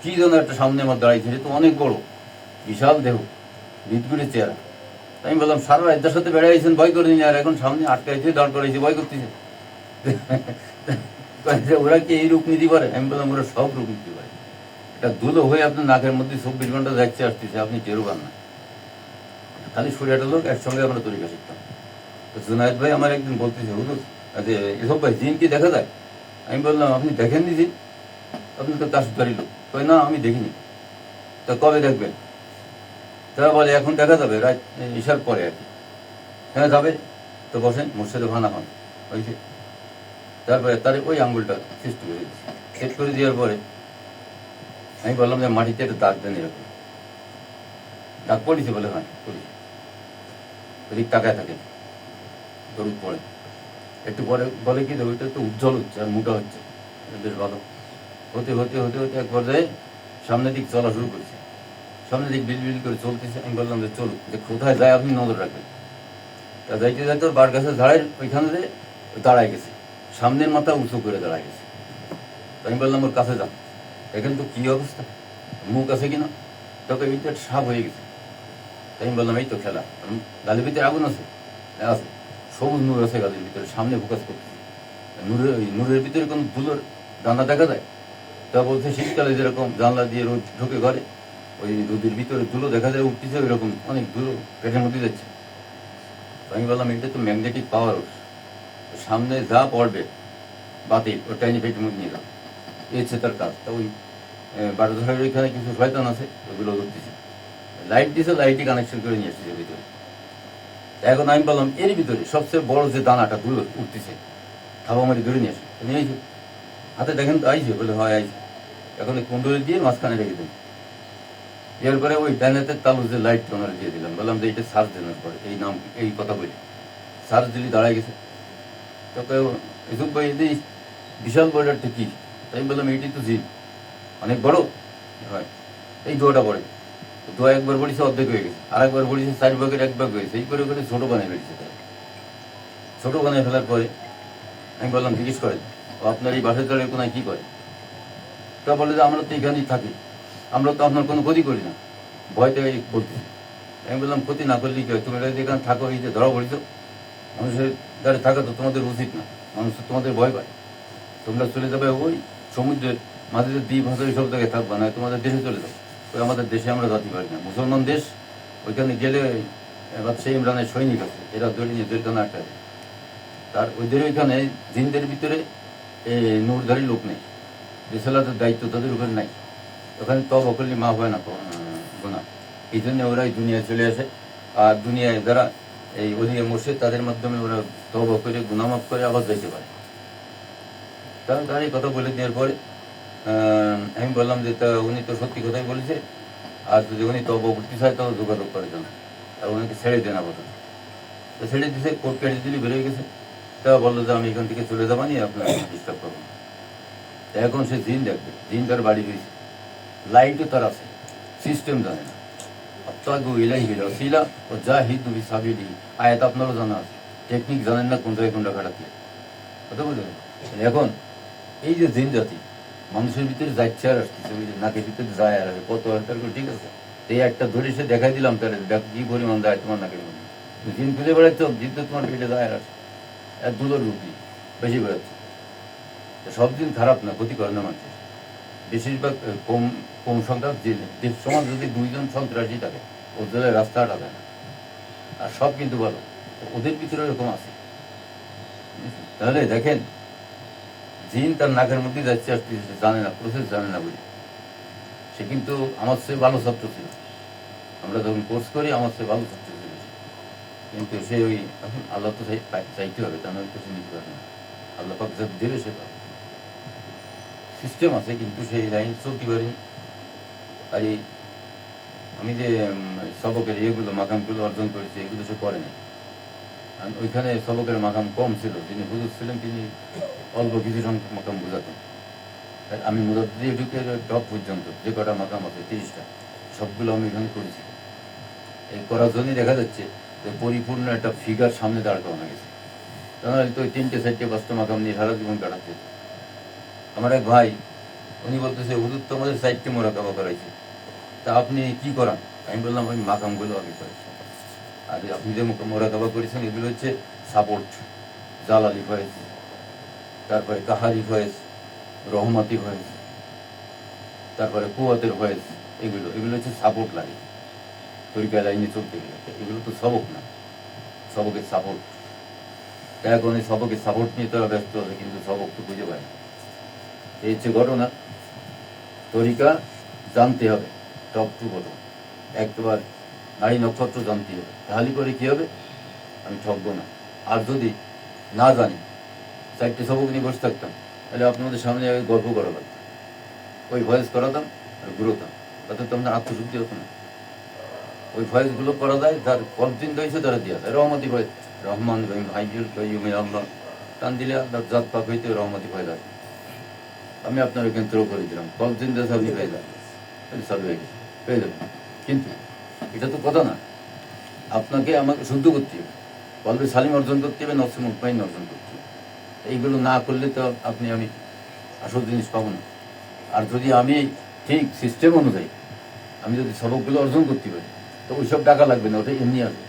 Speaker 1: কি যেন একটা সামনে আমার দাঁড়াইছে, সে তো অনেক বড়, বিশাল দেহ, বিদগুড়ি চেহারা। আমি বললাম সারা রাজ্যের সাথে বেড়াইছেন, ভয় করেনি, আর এখন সামনে আটকাইছে, দাঁড় করাইছে, ভয় করতেছে। ওরা কি এই রূপ নীতি পারে? আমি বললাম ওরা সব রূপ নীতি পারে। এটা ধুলো হয়ে আপনার নাকের মধ্যে 24 ঘন্টা যাচ্ছে আসতেছে, আপনি টেরও পান না। খালি সুরিয়াটা লোক একসঙ্গে আমরা তরিকা শিখতাম। তো জুনায়েদ ভাই আমার একদিন বলতেছে, হুজুর যে এসব ভাই জিন কি দেখা যায়? আমি বললাম আপনি দেখেননি জিন? আপনি তো কাশদারি লোক। কই না, আমি দেখিনি। তা কবে দেখবেন? তারা বলে এখন দেখা যাবে, রাত ঈশার পরে আর কি। হ্যাঁ যাবে, তো বসেন, মুর্শিদে ভানা হন হয়েছে। তারপরে তার ওই আঙ্গুলটা সৃষ্টি করে দিচ্ছি, সেট করে দেওয়ার পরে আমি বললাম যে মাটিতে একটা দাগ দেন, এরকম দাগ পড়েছে বলে, হয় পড়েছে। ওদিক তাকায় থাকে, দরুদ পড়ে, একটু পরে বলে কি ওইটা একটু উজ্জ্বল হচ্ছে আর মোটা হচ্ছে, বেশ ভালো। হতে হতে হতে হতে এক পর্যায়ে সামনের দিক চলা শুরু করেছে, সামনের দিক বিল বিল করে চলতেছে। আমি বললাম যে চলুক, যে কোথায় যায় আপনি নজর রাখবেন। তা যাইতে যাইতে ওর বার গাছের ঝাড়ের ওইখানে যে দাঁড়ায় গেছে, সামনের মাথা উঁচু করে দাঁড়ায় গেছে। আমি বললাম ওর কাছে যান, এখন তো কি অবস্থা, মুখ আছে কিনা? তোকে এইটা সাপ হয়ে গেছে। তাই আমি বললাম এই তো খেলা, গালের ভিতরে আগুন আছে, আছে সবুজ নূর আছে গালের ভিতরে, সামনে ফোকাস করতেছে। নূরের ভিতরে কোনো ধুলোর দানা দেখা যায়? তা বলছে শীতকালে যেরকম জানলা দিয়ে রোদ ঢুকে ঘরে, ওই রোদের ভিতরে ধুলো দেখা যায় উঠতেছে, ওইরকম অনেক ধুলো পেটের মধ্যে যাচ্ছে। আমি বললাম এটা তো ম্যাগনেটিক পাওয়ার, সামনে যা পড়বে বাতিল, ও টাইনি পেটের মধ্যে নিয়ে যাও, এই হচ্ছে তার কাজ। তা ওই বারোধরের ওইখানে কিছু শয়তান আছে, ওগুলো ধরতেছে, লাইট দিয়েছে, লাইটই কানেকশন করে নিয়ে আসতেছে ভিতরে। এখন আমি বললাম এর ভিতরে সবচেয়ে বড় যে দানাটা ধুলো উঠতেছে, থাবা মারি ধরে নিয়ে আসে, নিয়ে আইছে হাতে, দেখেন তো আইছে? বলে হয় আইছে। এখন এই কুণ্ডলি দিয়ে মাঝখানে রেখে দিন, এরপরে ওই ডাইনাতের তালু যে লাইট ওনারা দিয়ে দিলাম, বললাম যে এটা সার্চ দেওয়ার পরে এই নাম এই কথা বলি, সার্চ দিলি দাঁড়ায় গেছে। তোকে এসব ভাই এই বিশাল বড়টা কি? তাই আমি বললাম এইটি তো জিন, অনেক বড় হয়, এই দোয়াটা পড়ে, দোয়া একবার পড়েছে অর্ধেক হয়ে গেছে, আর একবার পড়েছে 4 ভাগের 1 ভাগ হয়েছে, এই করে করে ছোট বানিয়ে ফেলেছে। তাই ছোট বানিয়ে ফেলার পরে আমি বললাম জিজ্ঞেস করেন ও আপনার এই বাসার তলে কোনায় কি করে? তা বলে যে আমরা তো এখানেই থাকি, আমরা তো আপনার কোনো ক্ষতি করি না, ভয়তে বলতেছি। আমি বললাম ক্ষতি না করলেই কি হয়, তুমি যদি এখানে থাকো, এই যে ধরা পড়েছ, মানুষের দ্বারে থাকা তো তোমাদের উচিত না, মানুষ তোমাদের ভয় পায়, তোমরা চলে যাবে ওই সমুদ্রের মাঝে দ্বীপ হাজার সব জায়গায় থাকবা না, তোমাদের দেশে চলে যাও। ওই আমাদের দেশে আমরা যাতে পারি না, মুসলমান দেশ, ওইখানে গেলে বাদশাহ ইমরানের সৈনিক আছে, এরা ধরে নিয়ে জেলখানা আটকায়। তার ওইদের ওইখানে জিনদের ভিতরে নূরধারী লোক নেই, রিসালাতের দায়িত্ব তাদের উপরে নাই, ওখানে তব করলে মাফ হয় না গোনা। এই জন্য ওরা এই দুনিয়ায় চলে আসে, আর দুনিয়ায় যারা এই ওলিয়া মোর্শেদ, তাদের মাধ্যমে ওরা তব করে গুনাহ মাফ করে আবার যাইতে পারে। কারণ তার এই কথা বলে দেওয়ার পরে আমি বললাম যে তা উনি তো সত্যি কথাই বলেছে, আর যদি উনি তব করতে চায় তাও যোগাযোগ করে দেন, আর উনিকে ছেড়ে দেন আপাতত। তো ছেড়ে দিছে, কোর্ট কেটে দিলে বেরোয় গেছে। তা বললো যে আমি এখান থেকে চলে যাবানি, আপনার ডিস্টার্ব করবো না। এখন সে জিন দেখবে, জিন তার বাড়ি হয়েছে, লাইটও তার আছে, সিস্টেম জানে না। আত্মাগু ইলাইহি রাসিলা ও জাহিদু বিসাবিলিহি, আয়াত আপনারও জানা আছে, টেকনিক জানেন না কোন জায়গায় কোনটা খাটাতে, কথা বুঝলেন? এখন এই যে জিন জাতি মানুষের ভিতরে যাচ্ছে আর আসতেছে, ওই যে নাকের ভিতরে যায় আর আসে, কত একটা ঠিক আছে, এই একটা ধরে সে দেখাই দিলাম তার কি পরিমাণ যায় তোমার নাকের মধ্যে, জিন খুঁজে বেড়াচ্ছ, জিন তো তোমার পেটে যায় আর আসে, এক দুলোর রুটি বেশি বেড়াচ্ছে। সব দিন খারাপ না, ক্ষতি করে না মানুষের, বেশিরভাগ কম কম সংখ্যক জিন সমাজ যদি 2 জন সন্ত্রাসী থাকে, ওদের রাস্তা হাঁটা না, আর সব কিন্তু ভালো, ওদের ভিতরে এরকম আছে। তাহলে দেখেন, জিন তার নাকের মধ্যে যাচ্ছে আসতেছে, জানে না, প্রসেস জানে না বলে। সে কিন্তু আমার চেয়ে ভালো ছাত্র ছিল, আমরা যখন কোর্স করি আমার চেয়ে ভালো ছাত্র ছিল সে। কিন্তু সে ওই এখন আল্লাহ তো চাইতে হবে, তা নয় কিছু নিতে পারে না, আল্লাহ পাক যা দেবে সে পাবে, সিস্টেম আছে, কিন্তু সেই লাইন চলতে পারিনি। আর এই আমি যে সবকের এগুলো মাকামগুলো অর্জন করেছি, এগুলো সে করেনি। ওইখানে সবকের মাকাম কম ছিল, যিনি হুজুর ছিলেন তিনি অল্প কিছু সংখ্যক মাকাম বোঝাতেন। আমি মুদাদ্দি ঢুকে টপ পর্যন্ত যে কটা মাকাম আছে 30টা, সবগুলো আমি এখানে করেছি। এই করার জন্যই দেখা যাচ্ছে যে পরিপূর্ণ একটা ফিগার সামনে দাঁড় করানো গেছে, তাহলে তো ওই 3টে 4টে 5টা মাকাম নিয়ে সারা জীবন কাটাচ্ছে। আমার এক ভাই, উনি বলতেছে হুজুর তো আমাদের 4টে মোরাকাবা করাইছে, তা আপনি কি করান? আমি বললাম আমি মাকামগুলো আগে করেছি, আর আপনি যে মোরাকাবা করেছেন এগুলো হচ্ছে সাপোর্ট, জালালি ফয়েজ, তারপরে কাহারি ফয়েজ, রহমাতি ফয়েজ, তারপরে কুয়াতের ফয়েজ, এগুলো হচ্ছে সাপোর্ট লাগে তরিকা লাইনে চলতে গেলে। এগুলো তো সবক না, সবকের সাপোর্ট। এখন এই সবকের সাপোর্ট নিয়ে তারা ব্যস্ত আছে, কিন্তু সবক তো বুঝে পায় না। এই হচ্ছে ঘটনা। তরিকা জানতে হবে, টপ টু বটম, একবার নারী নক্ষত্র জানতে হবে, তাহলে করে কি হবে, আমি ঠকবো না। আর যদি না জানি, 4টে সবক নিয়ে বসে থাকতাম, তাহলে আপনাদের সামনে আগে গল্প করা লাগতো, ওই ভয়েস করাতাম আর ঘুরোতাম, তাতে তো আপনার আত্মশুদ্ধি হতো না। ওই ভয়েসগুলো করা যায়, যার কনফিডেন্ট হয়েছে তারা দিয়া যায়। রহমতি ভয়েস, রহমান রহিম হাইজুল কয়ুমে আল্লাহ, টান দিলে আপনার জাত পাক হইতে রহমতি ভয় লাগে। আমি আপনার ওইখানে থ্রো করে দিলাম, কনফিডেন্ট আছে আপনি পেয়ে যাবেন, চালু হয়ে গেছে, পেয়ে যাবেন। কিন্তু এটা তো কথা না, আপনাকে আমাকে শুদ্ধ করতে হবে, কলবে সালিম অর্জন করতে হবে, নফসে মুতমাইন অর্জন করতে হবে। এইগুলো না করলে তো আমি আসল জিনিস পাবো না। আর যদি আমি ঠিক সিস্টেম অনুযায়ী আমি যদি সবকগুলো অর্জন করতে পারি, তো ওইসব টাকা লাগবে না, ওটা এমনি আসবে।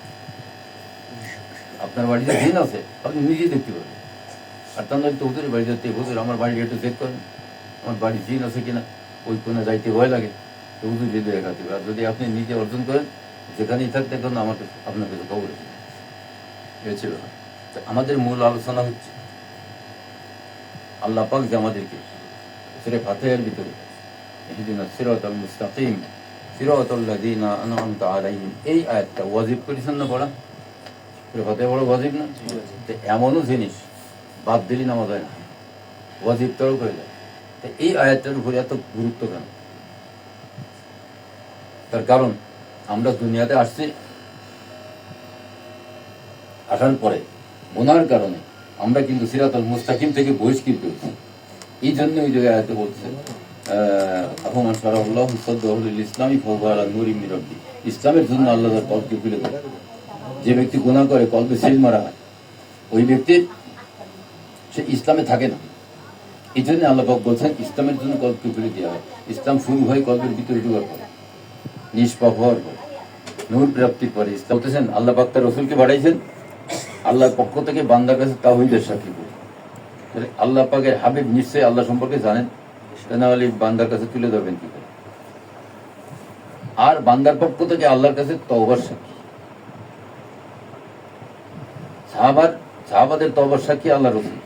Speaker 1: আপনার বাড়িতে দিন আছে, আপনি নিজেই দেখতে পাবেন। আর তার নয় তো হুজুরের বাড়ি যাতে, হুজুর আমার বাড়ি একটু চেক করেন, আমার বাড়ির জিন আছে কিনা, ওই কোনো যাইতে ভয় লাগে, তো হুজুর যদি দেখাতে হবে। আর যদি আপনি নিজে অর্জন করেন, যেখানেই থাকতে কোনো আমাকে আপনার কাছে খবর আছে, এ হচ্ছে ব্যাপার। আমাদের মূল আলোচনা হচ্ছে আল্লাহ পাক যে আমাদেরকে সূরা ফাতিহার ভিতরে ইহদিনাস সিরাতাল মুস্তাকিম সিরাতাল লাযিনা আন'আমতা আলাইহিম, এই আয়াতটা ওয়াজিব করেছেন না পড়া? সূরা ফাতিহা বড় ওয়াজিব না? তো এমনও জিনিস বাদ দিলে নামাজ হয় না, ওয়াজিব তরক হয়ে যায়। তো এই আয়াতটার উপরে এত গুরুত্ব কেন? তার কারণ আমরা দুনিয়াতে আসছি, আসার পরে গুনার কারণে আমরা কিন্তু সিরাতাল মুস্তাকিম থেকে বহিষ্কৃত হয়েছি। এই জন্য ওই জায়গায় আয়াতে বলছে আহমান শারাহুল্লাহ সাদদাহু লিল ইসলামি ফাহুয়া আলা নূরিম মির রাব্বি, ইসলামের জন্য আল্লাহ তার কলবকে খুলে দেয়। যে ব্যক্তি গুনাহ করে কলবে সিল মারা হয়, ওই ব্যক্তির সে ইসলামে থাকে না। এই জন্য আল্লাহ পাক বলছেন ইসলামের জন্য কলবকে খুলে দেওয়া হয়। ইসলাম শুরু হয় কলবের ভিতরে ঢোকার পরে, নিষ্পাপ হওয়ার পরে, নূর প্রাপ্তির পরে। ইসলাম বলতেছেন আল্লাহ পাক তার রসুলকে পাঠাইছেন আল্লাহর পক্ষ থেকে বান্দার কাছে তাওহীদের সাক্ষী করে। আল্লাহ পাকের হাবিব নিশ্চয়ই আল্লাহ সম্পর্কে জানেন, তাহলে বান্দার কাছে তুলে ধরবেন কি করে? আর বান্দার পক্ষ থেকে আল্লাহর কাছে তওবার সাক্ষী, সাহাবাদের তওবার সাক্ষী আল্লাহ রসুল।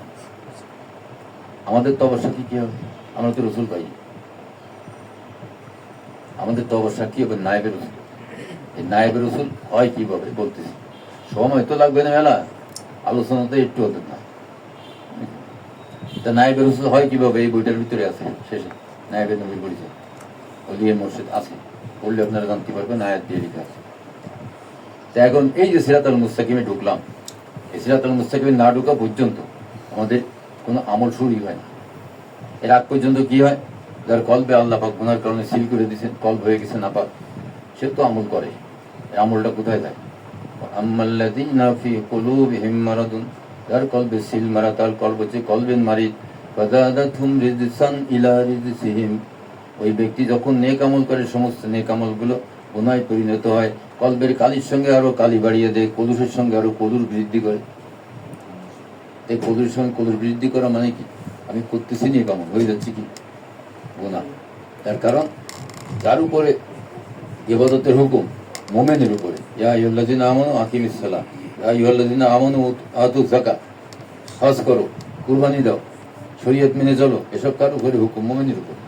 Speaker 1: আমাদের তওবার সাক্ষী কি হবে? আমরা তো রসুল পাই। আমাদের তওবার সাক্ষী হবে নায়েবে রসুল। এই নায়েবে রসুল হয় কিভাবে বলতেছি, সময় তো লাগবে না, মেলা আলোচনাতে একটু হতে না। তা নায়েবে রসুল হয় কিভাবে, এই বইটার ভিতরে আছে শেষে নায়েবে নবী পরিচয় ওলিয়ে মুর্শিদ আছে, পড়লে আপনারা জানতে পারবেন, আয়াত দিয়ে লিখা আছে। তা এখন এই যে সিরাতাল মুস্তাকিমে ঢুকলাম, এই সিরাতাল মুস্তাকিমে না ঢুকা পর্যন্ত আমাদের কোনো আমল শুরুই হয় না। এর আগ পর্যন্ত কি হয়, যার কলবে আল্লাহ পাক গুনার কারণে সিল করে দিয়েছেন, কলব হয়ে গেছে নাপাক, সে তো আমল করে। এই আমলটা কোথায় যায়? আম্মাল্লাযীনা ফী কুলূবিহিম মারাদুন, যার কলবে সিল মারা, তার কলব হচ্ছে কলবেন মারিদ। ফাযাদাতহুম রিজসান ইলা রিজসিহিম, ওই ব্যক্তি যখন নেক আমল করে, সমস্ত নেক আমলগুলো গুনাহে পরিণত হয়। কলবের কালির সঙ্গে আরো কালি বাড়িয়ে দেয়, কদুরের সঙ্গে আরো কদুর বৃদ্ধি করে। এই কদুরের সঙ্গে কদুর বৃদ্ধি করা মানে কি, আমি করতেছি নেক আমল, হয়ে যাচ্ছে কি গুনাহ। তার কারণ যার উপরে ইবাদতের হুকুম, মুমিনের উপরে, ইয়া আইয়ুহাল্লাযীনা আমানু আকিমিস সালাহ, ইয়া আইয়ুহাল্লাযীনা আমানু আতু যাকাত, হজ করো, কুরবানি দাও, শরীয়ত মেনে চলো, এসব কার উপরে হুকুম? মুমিনের উপরে।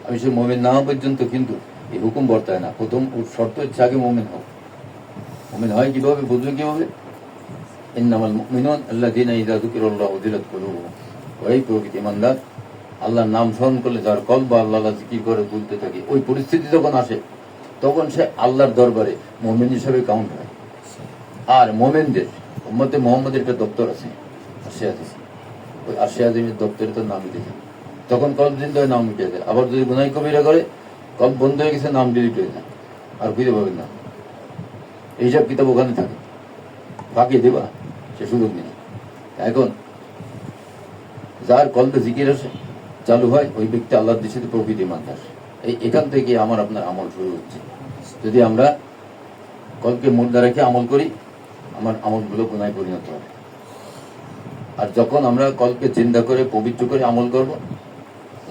Speaker 1: আমি সে মুমিন না হওয়া পর্যন্ত কিন্তু এই হুকুম বর্তায় না। প্রথম শর্ত হচ্ছে আগে মুমিন হও। মুমিন হয় কিভাবে, বুঝবে কিভাবে? ইন্নামাল মুমিনুন আল্লাযীনা ইযা যুকিরাল্লাহু ওয়াজিলাত কুলুবুহুম, ওই প্রকৃত ঈমানদার আল্লাহর নাম স্মরণ করলে যার কলব আল্লাহ জিকির করে তুলতে থাকে, ওই পরিস্থিতি যখন আসে তখন সে আল্লাহর দরবারে মুমিন হিসেবে কাউন্ট হয়। আর মুমিনদের উম্মতে মুহাম্মাদের একটা দপ্তর আছে, আরশে আজিম, ওই আরশে আজিমের দপ্তরে তার নাম লিখে, তখন কলব জিন্দা হয়ে নাম মিটে যায়। আবার যদি গুনাহ কবিরা করে, কলব বন্ধ হয়ে গেছে, নাম ডিলিট হয়ে যায়, আর খুঁজে পাবেন না। এইসব কিতাব ওখানে থাকে, ফাঁকি দেবা সে সুযোগ নেই। এখন যার কলবে জিকির আসে, চালু হয়, ওই ব্যক্তি আল্লাহর দৃষ্টিতে প্রকৃতি ইমানদার। এখান থেকে আমার আপনার আমল শুরু হচ্ছে। যদি আমরা কলকে মুর্দা রেখে আমল করি, আমার আমলগুলো গুনায় পরিণত হবে। আর যখন আমরা কলকে চিন্তা করে পবিত্র করে আমল করব,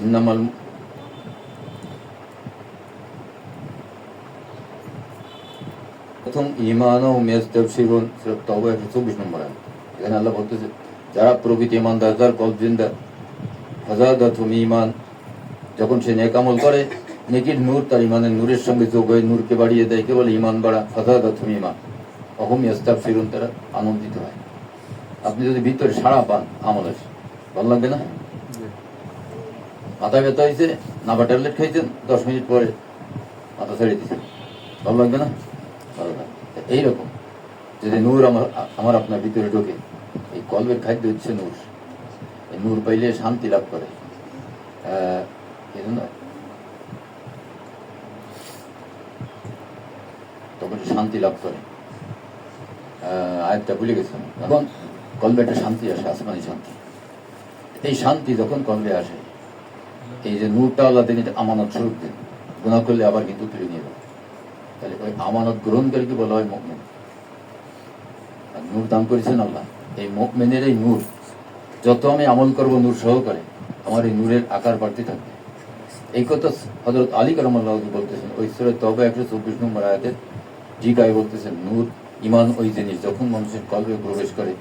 Speaker 1: ইন্নামাল প্রথম ঈমান ও মেজতাবশিরুন সূরা তাওবা 124 নম্বর আয়াত। এখানে আল্লাহ বলতেছে যারা প্রকৃত ঈমানদার, যার কলব জিন্দা, ফাযাদাতুহুম ঈমান, যখন সে নেক আমল করে, নেকির নূর তার ঈমানের নূরের সঙ্গে যোগ হয়ে নূরকে বাড়িয়ে দেয়, কেবল ঈমান বাড়া, ফাযাদাতুহুম ঈমান ওয়া হুম ইস্তাবশিরুন, তারা আনন্দিত হয়। আপনি যদি ভিতরে সাড়া পান আমলের, ভালো লাগবে না? মাথা ব্যথা হয়েছে, নাভা ট্যাবলেট খাইছেন, 10 মিনিট পরে মাথা ছেড়ে দিচ্ছেন, ভালো লাগবে না? ভালো লাগবে। এইরকম যদি নূর আমার আপনার ভিতরে ঢোকে, এই কলবের খাদ্য হচ্ছে নূর। এই নূর পাইলে শান্তি লাভ করে। এই জন্য তখন শান্তি লাভ করে। আয়াতটা ভুলে গেছিলাম। এখন কলবে একটা শান্তি আসে, আসমানি শান্তি। এই শান্তি যখন কলবে আসে, এই যে নূরটা আল্লাহ তিনি আমানত স্বরূপ দেন, গুনাহ করলে আবার কিন্তু তুলে নিয়ে যাবে। তাহলে ওই আমানত গ্রহণকারীকে বলা হয় মুমিন। আর নূর দান করেছেন আল্লাহ, এই মুমিনের এই নূর, যত আমি আমল করবো নূর সহকারে, আমার এই নূরের আকার বাড়তে থাকবে। এই কথা হযরত আলী কারামাল্লাহু বলতেছেন ওই সূরা তাওবা 124 নম্বর আয়াতে। জিগায় বলতেছেন নূর ঈমান ওই জিনিস, যখন মানুষের কলবে প্রবেশ করে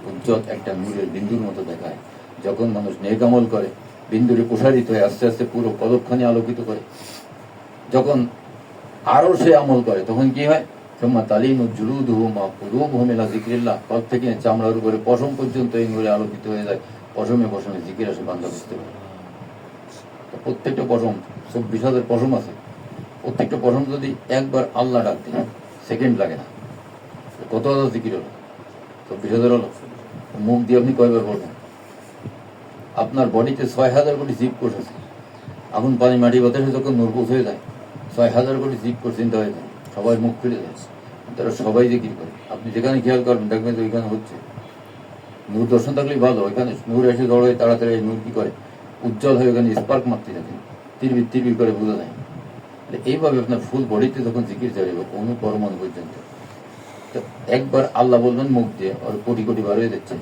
Speaker 1: উজ্জ্বল একটা নূরের বিন্দুর মতো দেখায়। যখন মানুষ নেক আমল করে, বিন্দুরে প্রসারিত হয়ে আস্তে আস্তে পুরো কলবখানি আলোকিত করে। যখন আরো সে আমল করে, তখন কি হয়? সুম্মা তালিনু জুলুদুহুম ওয়া কুলুবুহুম ইলা যিকরিল্লাহ, কলব থেকে চামড়ার উপরে পশম পর্যন্ত এই নূরে আলোকিত হয়ে যায়। পশমে পশমে জিকির আসে, বান্দা বুঝতে পারে। প্রত্যেকটা পশম, 24,000 পশম আছে, প্রত্যেকটা পশম যদি একবার আল্লাহ ডাক দেয়, সেকেন্ড লাগে না। কত হাজার জিকির হলো? 24,000 হলো। মুখ দিয়ে আপনি কয়বার বলবেন? আপনার বডিতে 6,000 কোটি জীব কোষ আছে। আগুন পানি মাটি বাতাসে যখন নূর পৌঁছে যায়, 6,000 কোটি জীব কোষ চিন্তা হয়ে যায়, সবাই মুখ খুলে যায়, তারা সবাই জিকির করে। আপনি যেখানে খেয়াল করবেন দেখবেন যে ওইখানে হচ্ছে। নূর দর্শন থাকলেই ভালো। ওইখানে নূর এসে জড় হয়ে তাড়াতাড়ি নূর কি করে? উজ্জ্বল হয়ে ওখানে স্পার্ক মারতে থাকে, তিরবির তিরবির করে বোঝা যায়। এইভাবে আপনার ফুল বডিতে যখন জিকির চাইবে অনুপরমাণু পর্যন্ত, তো একবার আল্লাহ বলবেন মুখ দিয়ে, আর কোটি কোটি বার হয়ে যাচ্ছে।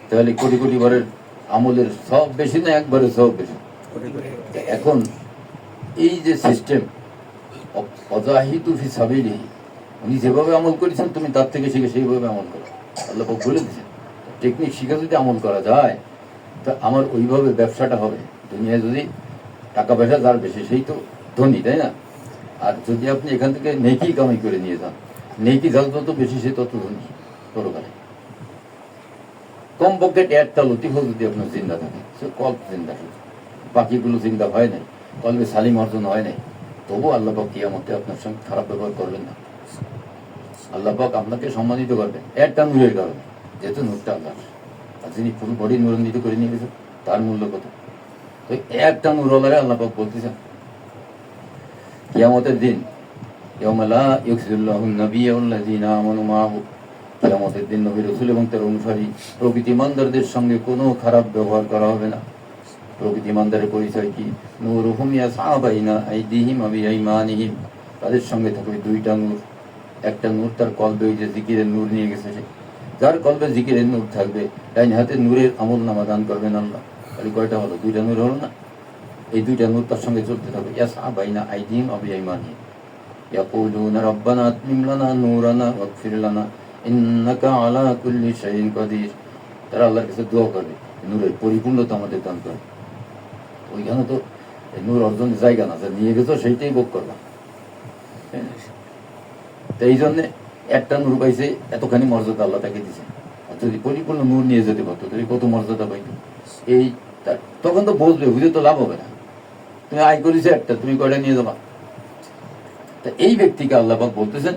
Speaker 1: তাহলে কোটি কোটি বারের আমলের সব বেশি না একবারে সব বেশি? এখন এই যে সিস্টেম, অজাহিদু ফি সাবিলিহি, উনি যেভাবে আমল করেছেন তুমি তার থেকে শিখে সেইভাবে আমল করো। আল্লাহ বলে দিয়েছেন টেকনিক শিখে যদি আমল করা যায়, তা আমার ওইভাবে ব্যবসাটা হবে। দুনিয়ায় যদি টাকা পয়সা যার বেশি সেই তো ধনী, তাই না? আর যদি আপনি এখান থেকে নেকি কামাই করে নিয়ে যান, নেকি যার যত বেশি সে তত ধনী পরকালে। কমপক্ষে একটা লতিফ যদি আপনার চিন্তা থাকে, সে কল্প চিন্তা, বাকিগুলো চিন্তা হয় নাই, কলবে সালিম অর্জন হয় নাই, তবু আল্লাহবাক কিয়ামতে আপনার সঙ্গে খারাপ ব্যবহার করবেন না। আল্লাহবাক আপনাকে সম্মানিত করবেন একটা নূরের কারণে, যেহেতু নূরটা আল্লাহ। আর যিনি পুরো বডি নূরান্বিত করে নিয়ে গেছেন, তার মূল্য কত? তো একটা নূর আল্লাহরে আল্লাহবাক বলতেছেন কিয়ামতের দিন, ইয়াউমা লা ইউখজিল্লাহুন নাবিয়্যা ওয়াল্লাযীনা আমানু মাআহু, কিয়ামতের দিন নবী রাসূল এবং তার অনুসারী প্রকৃতি ইমানদারদের সঙ্গে কোনো খারাপ ব্যবহার করা হবে না। প্রকৃতি ইমানদারের পরিচয় কি? নূরুহুম ইয়াসআ বাইনা আইদিহিম ওয়া বিআইমানিহিম, তাদের সঙ্গে থাকবে দুইটা নূর। একটা নূর তার কলবে, ওই যে জিকিরের নূর নিয়ে গেছে সে, যার কলবে জিকিরের নূর থাকবে, ডাইন হাতে নূরের আমলনামা দান করবেন আল্লাহ। তাহলে কয়টা হলো? দুইটা নূর হলো না? এই দুইটা নূর তার সঙ্গে চলতে থাকবে। ইয়াসআ বাইনা আইদিহিম ওয়া বিআইমানিহিম ইয়াকুলুনা রাব্বানা আতমিম লানা নূরানা ওয়াগফির লানা ইন্নাকা আলা কুল্লি শাইইন কাদির। তারা আল্লাহর কাছে দোয়া করবে, নূরের পরিপূর্ণতা আমাদের দান করে। ওইখানে তো নূর অর্জনের জায়গা না, যা নিয়ে গেছো সেইটাই ভোগ করবা। তো এই জন্যে একটা নূর পাইছে, এতখানি মর্যাদা আল্লাহ তাকে দিছে। আর যদি পরিপূর্ণ নূর নিয়ে যেতে পারতো, তাহলে কত মর্যাদা পাইতো। এই তখন তো বসবে, বুঝে তো লাভ হবে না। তুমি আয় করেছো একটা, তুমি কয়টা নিয়ে যাবা? তা এই ব্যক্তিকে আল্লাহ পাক বলতেছেন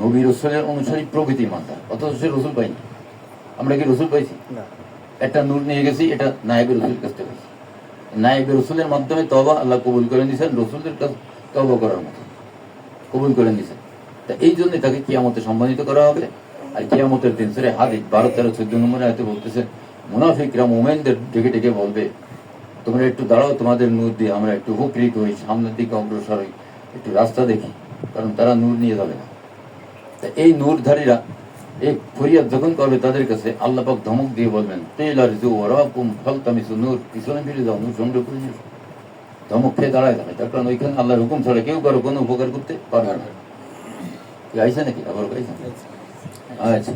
Speaker 1: নবী রাসূলের অনুসারী প্রকৃতি ইমানদার, অথচ সে রসুল পাইনি। আমরা কি রসুল পাইছি? একটা নূর নিয়ে গেছি, এটা নায়েবে রসুল কাছ থেকে পাইছি। নায়েবে রসুলের মাধ্যমে তওবা আল্লাহ কবুল করে নিয়েছেন, রসুলের কাছে তওবা করার মতো কবুল করে নিয়েছেন। তা এই জন্য তাকে কিয়ামতে সম্মানিত করা হবে। আর কিয়ামতের দিন সূরা হাদীদ 12, 13, 14 নম্বরে আয়াতে বলতেছে মুনাফিকরা মুমিনদের ডেকে ডেকে বলবে তোমরা একটু দাঁড়াও, তোমাদের নূর দিয়ে আমরা একটু উপকৃত হই, সামনের দিকে অগ্রসর হই, একটু রাস্তা দেখি, কারণ তারা নূর নিয়ে যাবে না। তা এই নূরধারীরা এই ফরিয়াদ যখন করবে তাদের কাছে আল্লাহ পাক ধমক দিয়ে বলবেন তেলার জু ওরাকুম ফালতামিসু নূর, পিছনে ফিরে যাও, নূর সংগ্রহ করে নিও। ধমক খেয়ে দাঁড়ায় যাবে, তার কারণ ওইখানে আল্লাহর হুকুম ছাড়া কেউ কারো কোনো উপকার করতে পারবে না। কি আইসে নাকি আবার আইসে? আচ্ছা,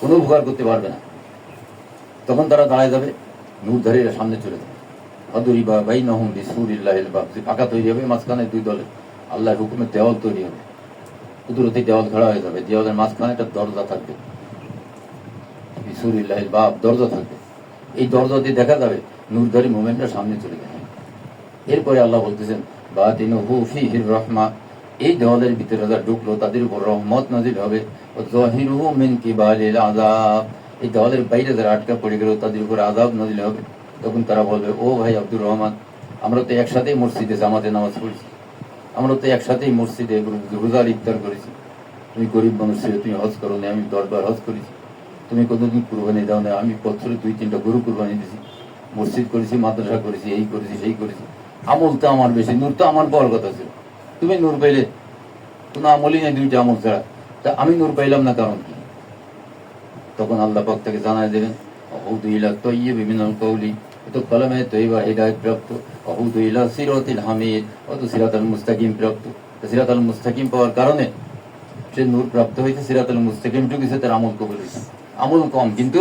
Speaker 1: কোনো উপকার করতে পারবে না। তখন তারা দাঁড়ায় যাবে, নূরধারীরা সামনে চলে যাবে। অদুরি বা বাই নহম বিসুরিল্লাহিল বাব, যে পাকা তৈরি হবে মাঝখানে দুই দলে, আল্লাহর হুকুমের দেওয়াল তৈরি হবে, কুদরতি দেওয়াল খাড়া হয়ে যাবে, দেওয়ালের মাঝখানে একটা দরজা থাকবে, বিসুরিল্লাহিল বাব, দরজা থাকবে। এই দরজা দিয়ে দেখা যাবে নূরধারী মোমেন্টটা সামনে চলে যাবে। এরপরে আল্লাহ বলতেছেন বাতিনুহু ফীহির রাহমা, এই দেওয়ালের ভিতরে যারা ঢুকলো তাদের উপর রহমত নাজিল হবে। যাহিরুহু মিন কিবালিল আযাব, এই দেওয়ালের বাইরে যারা আটকা পড়ে গেল তাদের উপর আযাব নাজিল হবে। তখন তারা বলবে, ও ভাই আব্দুর রহমান, আমরা তো একসাথেই মসজিদে জামাতে নামাজ পড়েছি, আমরা তো একসাথেই মসজিদে রোজার ইফতার করেছি, তুমি গরিব মানুষ ছিল, তুমি হজ করো না, আমি 10 বার হজ করেছি, তুমি কোনোদিন কুরবানি দাও না, আমি বছরে 2-3টা গরু কুরবানি দিয়েছি, মসজিদ করেছি, মাদ্রাসা করেছি, এই করেছি সেই করেছি, আমল তো আমার বেশি, নূর তো আমার বড় কথা ছিল, তুমি নূর পাইলে? কোনো আমলই নেই 2টা আমল ছাড়া, তা আমি নূর পাইলাম না কারণ কি? তখন আল্লাহ পাক তাকে জানায় দেবেন অহুদু ইলা তাইয়্যিবি মিনাল কওলি, তো কলমে তৈবা হিদায়াত প্রাপ্ত, অহুদু ইলা সিরাতিল হামিদ, অত সিরাতাল মুস্তাকিম প্রাপ্ত। সিরাতাল মুস্তাকিম পাওয়ার কারণে সে নূর প্রাপ্ত হয়েছে, সিরাতাল মুস্তাকিম ঢুকেছে, তার আমল কবুল হয়েছে। আমল কম কিন্তু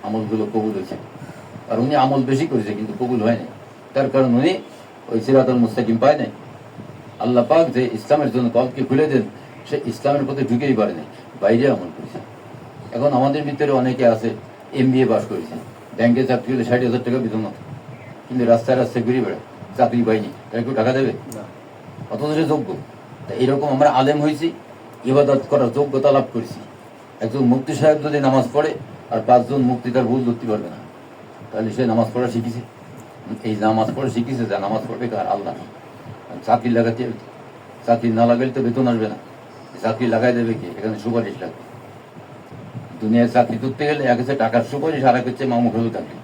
Speaker 1: আমলগুলো কবুল হয়েছে, আর উনি আমল বেশি করেছে কিন্তু কবুল হয় নাই, তার কারণ উনি ওই সিরাতাল মুস্তাকিম পায় নাই। আল্লাহ পাক যে ইসলামের জন্য কলকে খুলে দেন, সে ইসলামের পথে ঢুকেই পারে নাই, বাইরে আমল করেছে। এখন আমাদের ভিতরে অনেকে আছে MBA পাস করেছে, ব্যাংকে চাকরি হলে 60,000 টাকা বেতন, কিন্তু রাস্তায় রাস্তায় ঘুরে বেড়ায়, চাকরি পাইনি, তাই কেউ টাকা দেবে? অথচ সে যোগ্য। তা এরকম আমরা আলেম হয়েছি, ইবাদত করার যোগ্যতা লাভ করেছি। একজন মুফতি সাহেব যদি নামাজ পড়ে আর 5 জন মুফতি তার ভুল ধরতে পারবে না, তাহলে সে নামাজ পড়া শিখেছে। এই নামাজ পড়া শিখেছে, যা নামাজ পড়বে কার? আল্লাহ। চাকরি লাগাতে হবে, চাকরি না লাগালে তো বেতন আসবে না, চাকরি লাগাই দেবে কি? এখানে সুপারিশ লাগবে। দুনিয়ায় চাকরি করতে গেলে এক হচ্ছে টাকার সুপারিশ, আর এক হচ্ছে মামুখেও চাকরি,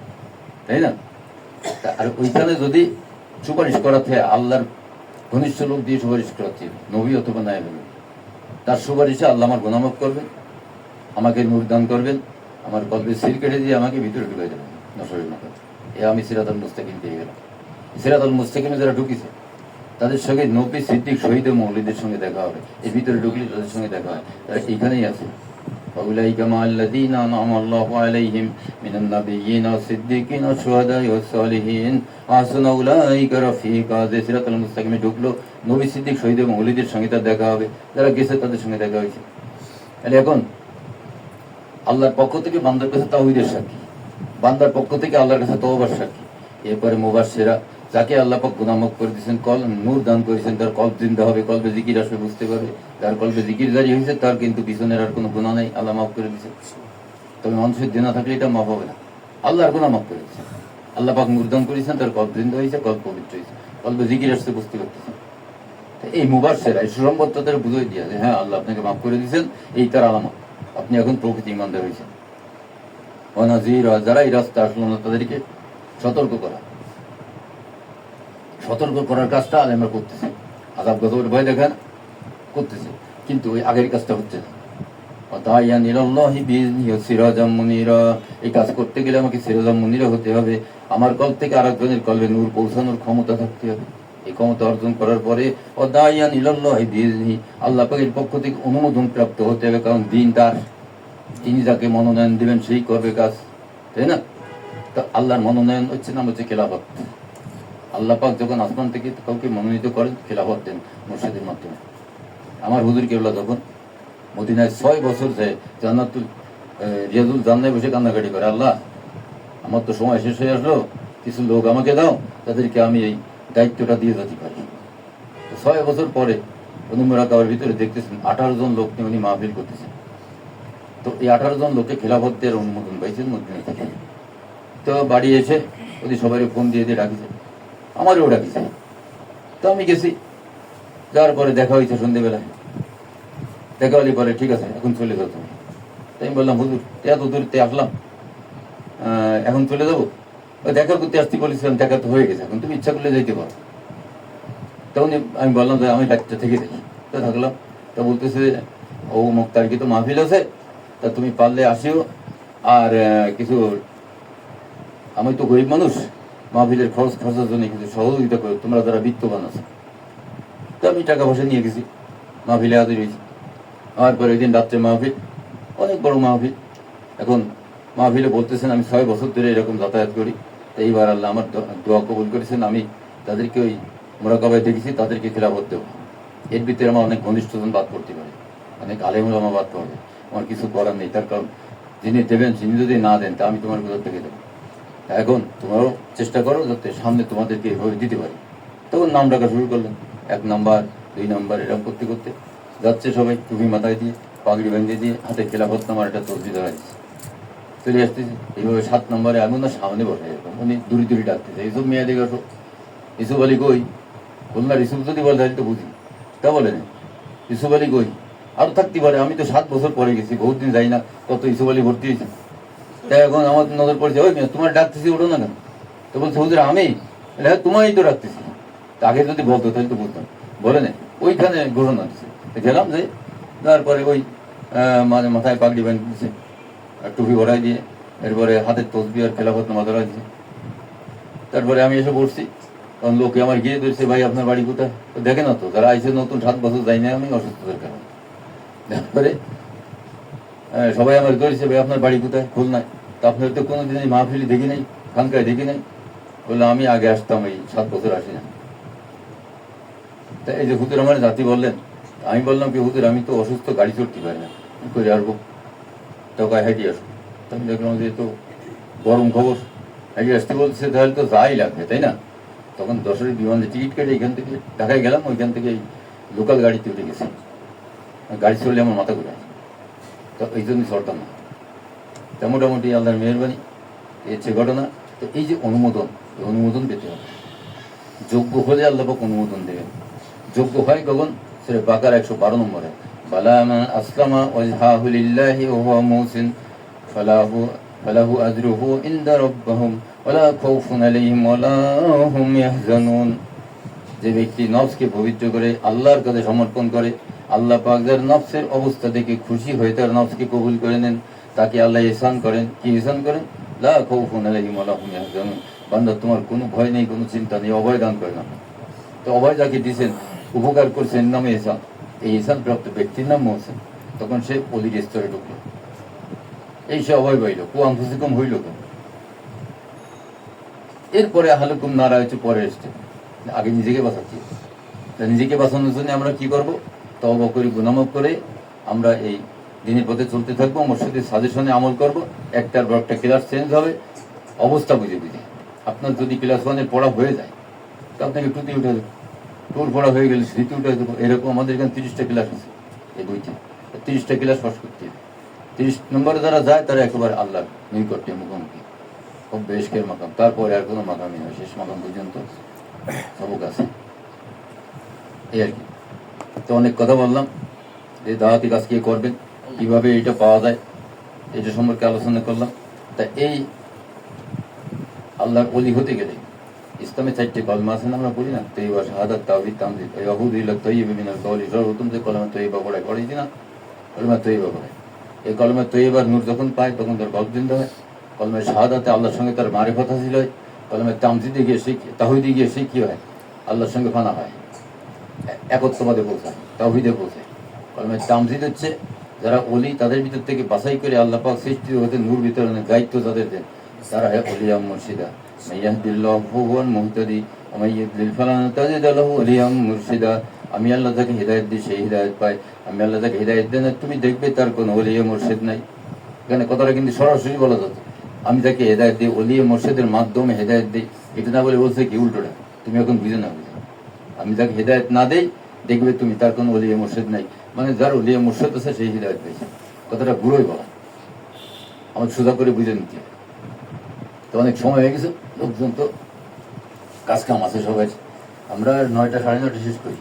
Speaker 1: তাই না? আর ওইখানে যদি সুপারিশ করাতে আল্লাহর ঘনিষ্ঠ লোক দিয়ে সুপারিশ করাতে, নবী অথবা নায়েব, তার সুপারিশে আল্লাহ আমার গুনাহ মাফ করবেন, আমাকে নূর দান করবেন, আমার কলবে সিল কেটে দিয়ে আমাকে ভিতরে ঢুকে দেবেন নসরের মতো। আমি সিরাতুল মুস্তাকিম পেয়ে গেলাম। সিরাতুল মুস্তাকিমে যারা ঢুকেছে তাদের সঙ্গে নবী, সিদ্দিক, শহীদ, মৌলিদের সঙ্গে দেখা হবে। এর ভিতরে ঢুকলে তাদের সঙ্গে দেখা হয়, তারা এইখানেই আছে। ফাউলাইকা মাআল্লাযীনা আন'আমা আল্লাহু আলাইহিম মিনান নাবিয়্যিনা ওয়াস-সিদ্দীকিনা ওয়াশ-শুহাদা'i ওয়াস-সালিহিন ওয়া হাসুনা উলাইকা রাফীকা। যে সিরাতুল মুস্তাকিমে ঢুকলো, নবী, সিদ্দিক, শহীদ, মৌলিদের সঙ্গে তার দেখা হবে, যারা গেছে তাদের সঙ্গে দেখা হয়েছে। তাহলে এখন আল্লাহর পক্ষ থেকে বান্দার কাছে তাওহীদের সাক্ষী, বান্দার পক্ষ থেকে আল্লাহর কাছে তওবার সাক্ষী। এরপরে মুবাশশিরা, যাকে আল্লাহ পাক গুনাহ মাফ করে দিয়েছেন, নূর দান করেছেন, তার কলব জিন্দা হবে, কলবে জিকির আসবে, বুঝতে পারবে। তার কলবে জিকির জারি হয়েছে, তার কিন্তু পিছনের আর কোনো গুনাহ নেই, আল্লাহ মাফ করে দিয়েছেন। তবে মানুষের দেনা থাকলে এটা মাফ হবে না, আল্লাহর গুনাহ মাফ করে দিয়েছেন। আল্লাহ পাক নূর দান করেছেন, তার কলব জিন্দা হয়েছে, কলব পবিত্র হয়েছে, কলবে জিকির আসছে, বুঝতে পারতেছেন। এই মুবাশশিরা এই সুসংবাদটা বুঝিয়ে দিয়া যে হ্যাঁ আল্লাহ আপনাকে মাফ করে দিয়েছেন, এই তার আলামত, আপনি এখন প্রকৃতি ইমানদার হয়েছেন। ওয়ানাযীরা, যারা এই রাস্তা আসলো না তাদেরকে সতর্ক করা, সতর্ক করার কাজটা আমরা করতেছি। আযাব গজবের ভয় দেখান করতেছি, কিন্তু ওই আগের কাজটা হচ্ছে না। ওয়াদাইয়ান ইলাল্লাহি বিইযনিহি ওয়া সিরাজাম মুনীরা, এই কাজ করতে গেলে আমাকে সিরাজাম মুনীরা হতে হবে, আমার কলব থেকে আরেকজনের কলবে নূর পৌঁছানোর ক্ষমতা থাকতে হবে। এই ক্ষমতা অর্জন করার পরে ওয়াদাইয়ান ইলাল্লাহি বিইযনিহি, আল্লাহ পাকের পক্ষ থেকে অনুমোদন প্রাপ্ত হতে হবে, কারণ দিন তার, তিনি যাকে মনোনয়ন দিবেন সেই করবে কাজ, তাই না? তা আল্লাহর মনোনয়ন হচ্ছে নাম হচ্ছে খেলাফত। আল্লাহ পাক যখন আসমান থেকে কাউকে মনোনীত করেন, খেলাফত দেন মুর্শিদের মাধ্যমে। আমার হুজুর কেবলা যখন মদিনায় 6 বছর যায়, জান্নাতুল রিয়াজুল জান্নায় বসে কান্নাকাটি করে, আল্লাহ আমার তো সময় শেষ হয়ে আসলো, কিছু লোক আমাকে দাও, তাদেরকে আমি এই দায়িত্বটা দিয়ে যেতে পারি। 6 বছর পরে উনি মোরাকাবার ভিতরে দেখতেছেন 18 জন লোক নিয়ে উনি মাহফিল করতেছেন। তো এই 18 জন লোককে খেলাফত দেওয়ার অনুমোদন পাইছেন মদিনা থেকে। তো বাড়ি এসে ওদের সবাই ফোন দিয়ে দিয়ে ডাকিছে, আমারও ডাকিছে। তো আমি গেছি, যাওয়ার পরে দেখা হয়েছে সন্ধ্যেবেলায়, দেখা হলে পরে ঠিক আছে এখন চলে যাও তুমি। তাই আমি বললাম হুজুর এত দূরতে আসলাম, এখন চলে যাবো? দেখা করতে আসতে বলেছিলাম, দেখা তো হয়ে গেছে, এখন তুমি ইচ্ছা করলে যাইতে পারো। তখন আমি বললাম যে আমি ডাক্তার থেকে দেখি, তো থাকলাম। তা বলতেছে ও মুক্তার কি তো মাহফিল আছে, তা তুমি পারলে আসিও। আর কিছু, আমি তো গরিব মানুষ, মাহফিলের খরচ খরচার জন্য কিছু সহযোগিতা করো তোমরা যারা বিত্তবান আছে। তো আমি টাকা পয়সা নিয়ে গেছি, মাহফিলে হাজির হয়েছি। আমার পরে একদিন রাত্রে মাহফিল, অনেক বড় মাহফিল। এখন মাহফিলে বলতেছেন আমি 6 বছর ধরে এরকম যাতায়াত করি, তো এইবার আল্লাহ আমার দোয়া কবুল করেছেন, আমি তাদেরকে ওই মোরাকাবায় দেখেছি, তাদেরকে খেলাফত দেবো। এর ভিতরে আমার অনেক ঘনিষ্ঠজন বাদ করতে পারে, অনেক আলেমুল আমার বাদ করবে, আমার কিছু করার নেই। তার কারণ যিনি দেবেন তিনি যদি না দেন তা আমি তোমার কোথা থেকে দেবো। এখন তোমরাও চেষ্টা করো যাতে সামনে তোমাদেরকে এভাবে দিতে পারি। তখন নাম ডাকা শুরু করলেন, 1 নাম্বার 2 নাম্বার এরকম করতে করতে যাচ্ছে সবাই টুপি মাথায় দিয়ে, পাগড়ি বেঁধে দিয়ে, হাতে খেলাফত নামার একটা তসবি ধরা দিচ্ছে, চলে আসতেছে। এইভাবে 7 নম্বরে এমন না সামনে বসে, এরকম উনি দূরে দূরে ডাকতেছে, এইসব মেয়ে দিকে আসো। ইসুফ আলী কই? বললার ইসুফ যদি বলে তাহলে তো বুঝি, তা বলে না। ইসুফ আলী কই? আরো থাকতে পারে, আমি তো 7 বছর পরে গেছি, বহুত দিন যাই না, কত ইসুফ আলী ভর্তি হয়েছে। তাই এখন আমার নজর পড়ছে, ওই মেয়ে তোমার ডাকতেছি, ওঠো না কেন? তো বলছে হুজুর আমি, হ্যাঁ তোমারই তো ডাকতেছি। আগে যদি বলতো তাহলে তো বুঝতাম, বলে না। ওইখানে ঘোষণা দিচ্ছে, গেলাম যে, তারপরে ওই মাথায় পাগড়ি বাঁধে দিচ্ছে, টুপি ভরাই দিয়ে, এরপরে হাতের তসবি আর খেলাফত নামা ধরা দিচ্ছে। তারপরে আমি এসে পড়ছি, কারণ লোকে আমার গিয়ে ধরছে, ভাই আপনার বাড়ি কোথায়? তো দেখে না তো, যারা আইসে নতুন 7 বছর যাই না আমি অসুস্থতার কারণে। তারপরে সবাই আমার ধরেছে, ভাই আপনার বাড়ি কোথায়? খুলনায়। তা আপনার তো কোনোদিন এই মাহফিলি দেখি নাই, খানকায় দেখি নাই। বললাম আমি আগে আসতাম, এই 7 বছর আসি না। তা এই যে হুজুর আমার জাতি বললেন, আমি বললাম কি হুজুর আমি তো অসুস্থ, গাড়ি চড়তে পারি না, কি করে আসবো? টাকায় হেঁটে আসবো। আমি দেখলাম যে তো গরম খবর, হেঁটে আসতে বলছে, তাহলে তো যাই লাগবে, তাই না? তখন যশোরের বিমানের টিকিট কেটে এখান থেকে ঢাকায় গেলাম, ওইখান থেকে এই লোকাল গাড়িতে উঠে গেছি। গাড়ি চললে আমার মাথা ঘুরে, তো এই জন্যই চড়তাম না। তা মোটামুটি আল্লাহর মেহরবানি এই হচ্ছে ঘটনা। তো এই যে অনুমোদন, এই অনুমোদন পেতে হবে। যোগ্য হলে আল্লাহ পাক অনুমোদন দেবেন। যোগ্য হয় কখন? সূরা বাকারা 112 নম্বরে, বালা মান আসলামা ওয়াজহাহু লিল্লাহি ওয়া হুয়া মুহসিন ফালাহু আজরুহু ইনদা রাব্বিহিম ওয়ালা খাউফুন আলাইহিম ওয়ালা হুম ইয়াহজানুন। যে ব্যক্তি নফসকে পবিত্র করে আল্লাহর কাছে সমর্পণ করে, আল্লাহ পাক যার নফসের অবস্থা দেখে খুশি হয়ে তার নফসকে কবুল করে নেন, তাকে আল্লাহ ইহসান করেন। কি ইহসান করেন? লা খাউফুন আলাইহিম ওয়ালা হুম ইয়াহজানুন। বান্দা তোমার কোনো ভয় নেই, কোনো চিন্তা নেই, অভয় দান করেন না। তো অভয় যাকে দিয়েছেন, উপকার করছেন, নামে ইহসান। এই ইহসান প্রাপ্ত ব্যক্তির নাম মহসিন। তখন সে অলির স্তরে ঢুকলো, এই সে অভয় পাইল, কুয়াংফুসিকুম হইল। এরপরে আহলুকুম নারা হচ্ছে পরের স্টেপ। আগে নিজেকে বাঁচাচ্ছি, নিজেকে বাঁচানোর জন্য আমরা কি করব? তওবা করি, গুনাহ মাফ করে আমরা এই দিনের পথে চলতে থাকবো, মুর্শিদের সাজেশনে আমল করব। একটার পর একটা ক্লাস চেঞ্জ হবে, অবস্থা বুঝে বুঝে। আপনার যদি ক্লাস 1-এর পড়া হয়ে যায়, তো আপনাকে টুতি উঠে দেবো, টুর পড়া হয়ে গেলে স্মৃতি উঠে দেবো। এরকম আমাদের এখানে 30টা ক্লাস আছে এই বইতে, 30টা ক্লাস পাস করতে হবে। 30 নম্বরে যারা যায় তারা একেবারে আল্লাহর নিকটে মুখোমুখি, খুব বেশকের মাকাম। তারপরে আর কোনো মাকামই নয়, শেষ মাকাম পর্যন্ত সবক আছে, এই আর কি। তো অনেক কথা বললাম, এই দাওয়াতি কাজ কে করবেন, কিভাবে এটা পাওয়া যায়, এটা সম্পর্কে আলোচনা করলাম। তা এই আল্লাহর ওলি হতে গেলে ইসলামে 4টে কলমা আছে না, আমরা বলি না, তৈবা, শাহাদাত, তাওহীদ, তামজিদ। এই আহুযুবিল্লাহি তাইয়্যিবি মিনাল কওলি, সর্বপ্রথম যে কলমা তৈবা পড়েছি না, কলমা তৈবা পড়ায়। এই কলমা তৈবার নূর যখন পায় তখন তার কল্প জিন্দা হয়। কলমা শাহাদাতে আল্লাহর সঙ্গে তার মারিফত হাসিল হয়। কলমা তামজিদে গিয়ে সে, তাওহীদে গিয়ে সে কি হয়? আল্লাহর সঙ্গে ফানা হয়, একত্ববাদে পৌঁছায়, তাওহীদে পৌঁছায়। কলমা তামজিদ হচ্ছে যারা ওলি, তাদের ভিতর থেকে বাছাই করে আল্লাহ পাক সৃষ্টি হতে নূর বিতরণের দায়িত্ব যাদের দেন, তারা হয় ওলিয়া মুর্শিদা। মাইয়াহদিল্লাহু ফাহুয়াল মুহতাদি ওয়া মাইয়ুদ্লিল ফালা তাজিদ লাহু ওলিয়াম মুর্শিদা। আমি আল্লাহ যাকে হিদায়াত দিই সেই হিদায়াত পায়, আমি আল্লাহ যাকে হিদায়াত দেন তুমি দেখবে তার কোনো ওলিয়া মুর্শিদ নাই। এখানে কথাটা কিন্তু সরাসরি বলা যাচ্ছে, আমি যাকে হেদায়ত দিই, ওলিয়া মুর্শিদের মাধ্যমে হেদায়ত দিই। এটা না বলে বলছে কি উল্টোটা, তুমি এখন বুঝে না বুঝে, আমি যাকে হেদায়ত না দেই দেখবে তুমি তার কোনো ওলিয়া মুর্শিদ নাই, মানে যার ওলিয়া মুর্শিদ আছে সেই হিদায়ত পেয়েছে। কথাটা গুঁড়োই বলা, আমার সোজা করে বুঝে নিতে। তো অনেক সময় হয়ে গেছে, লোকজন তো কাজ কাম আছে সবাই, আমরা 9টা সাড়ে 9টা শেষ করি।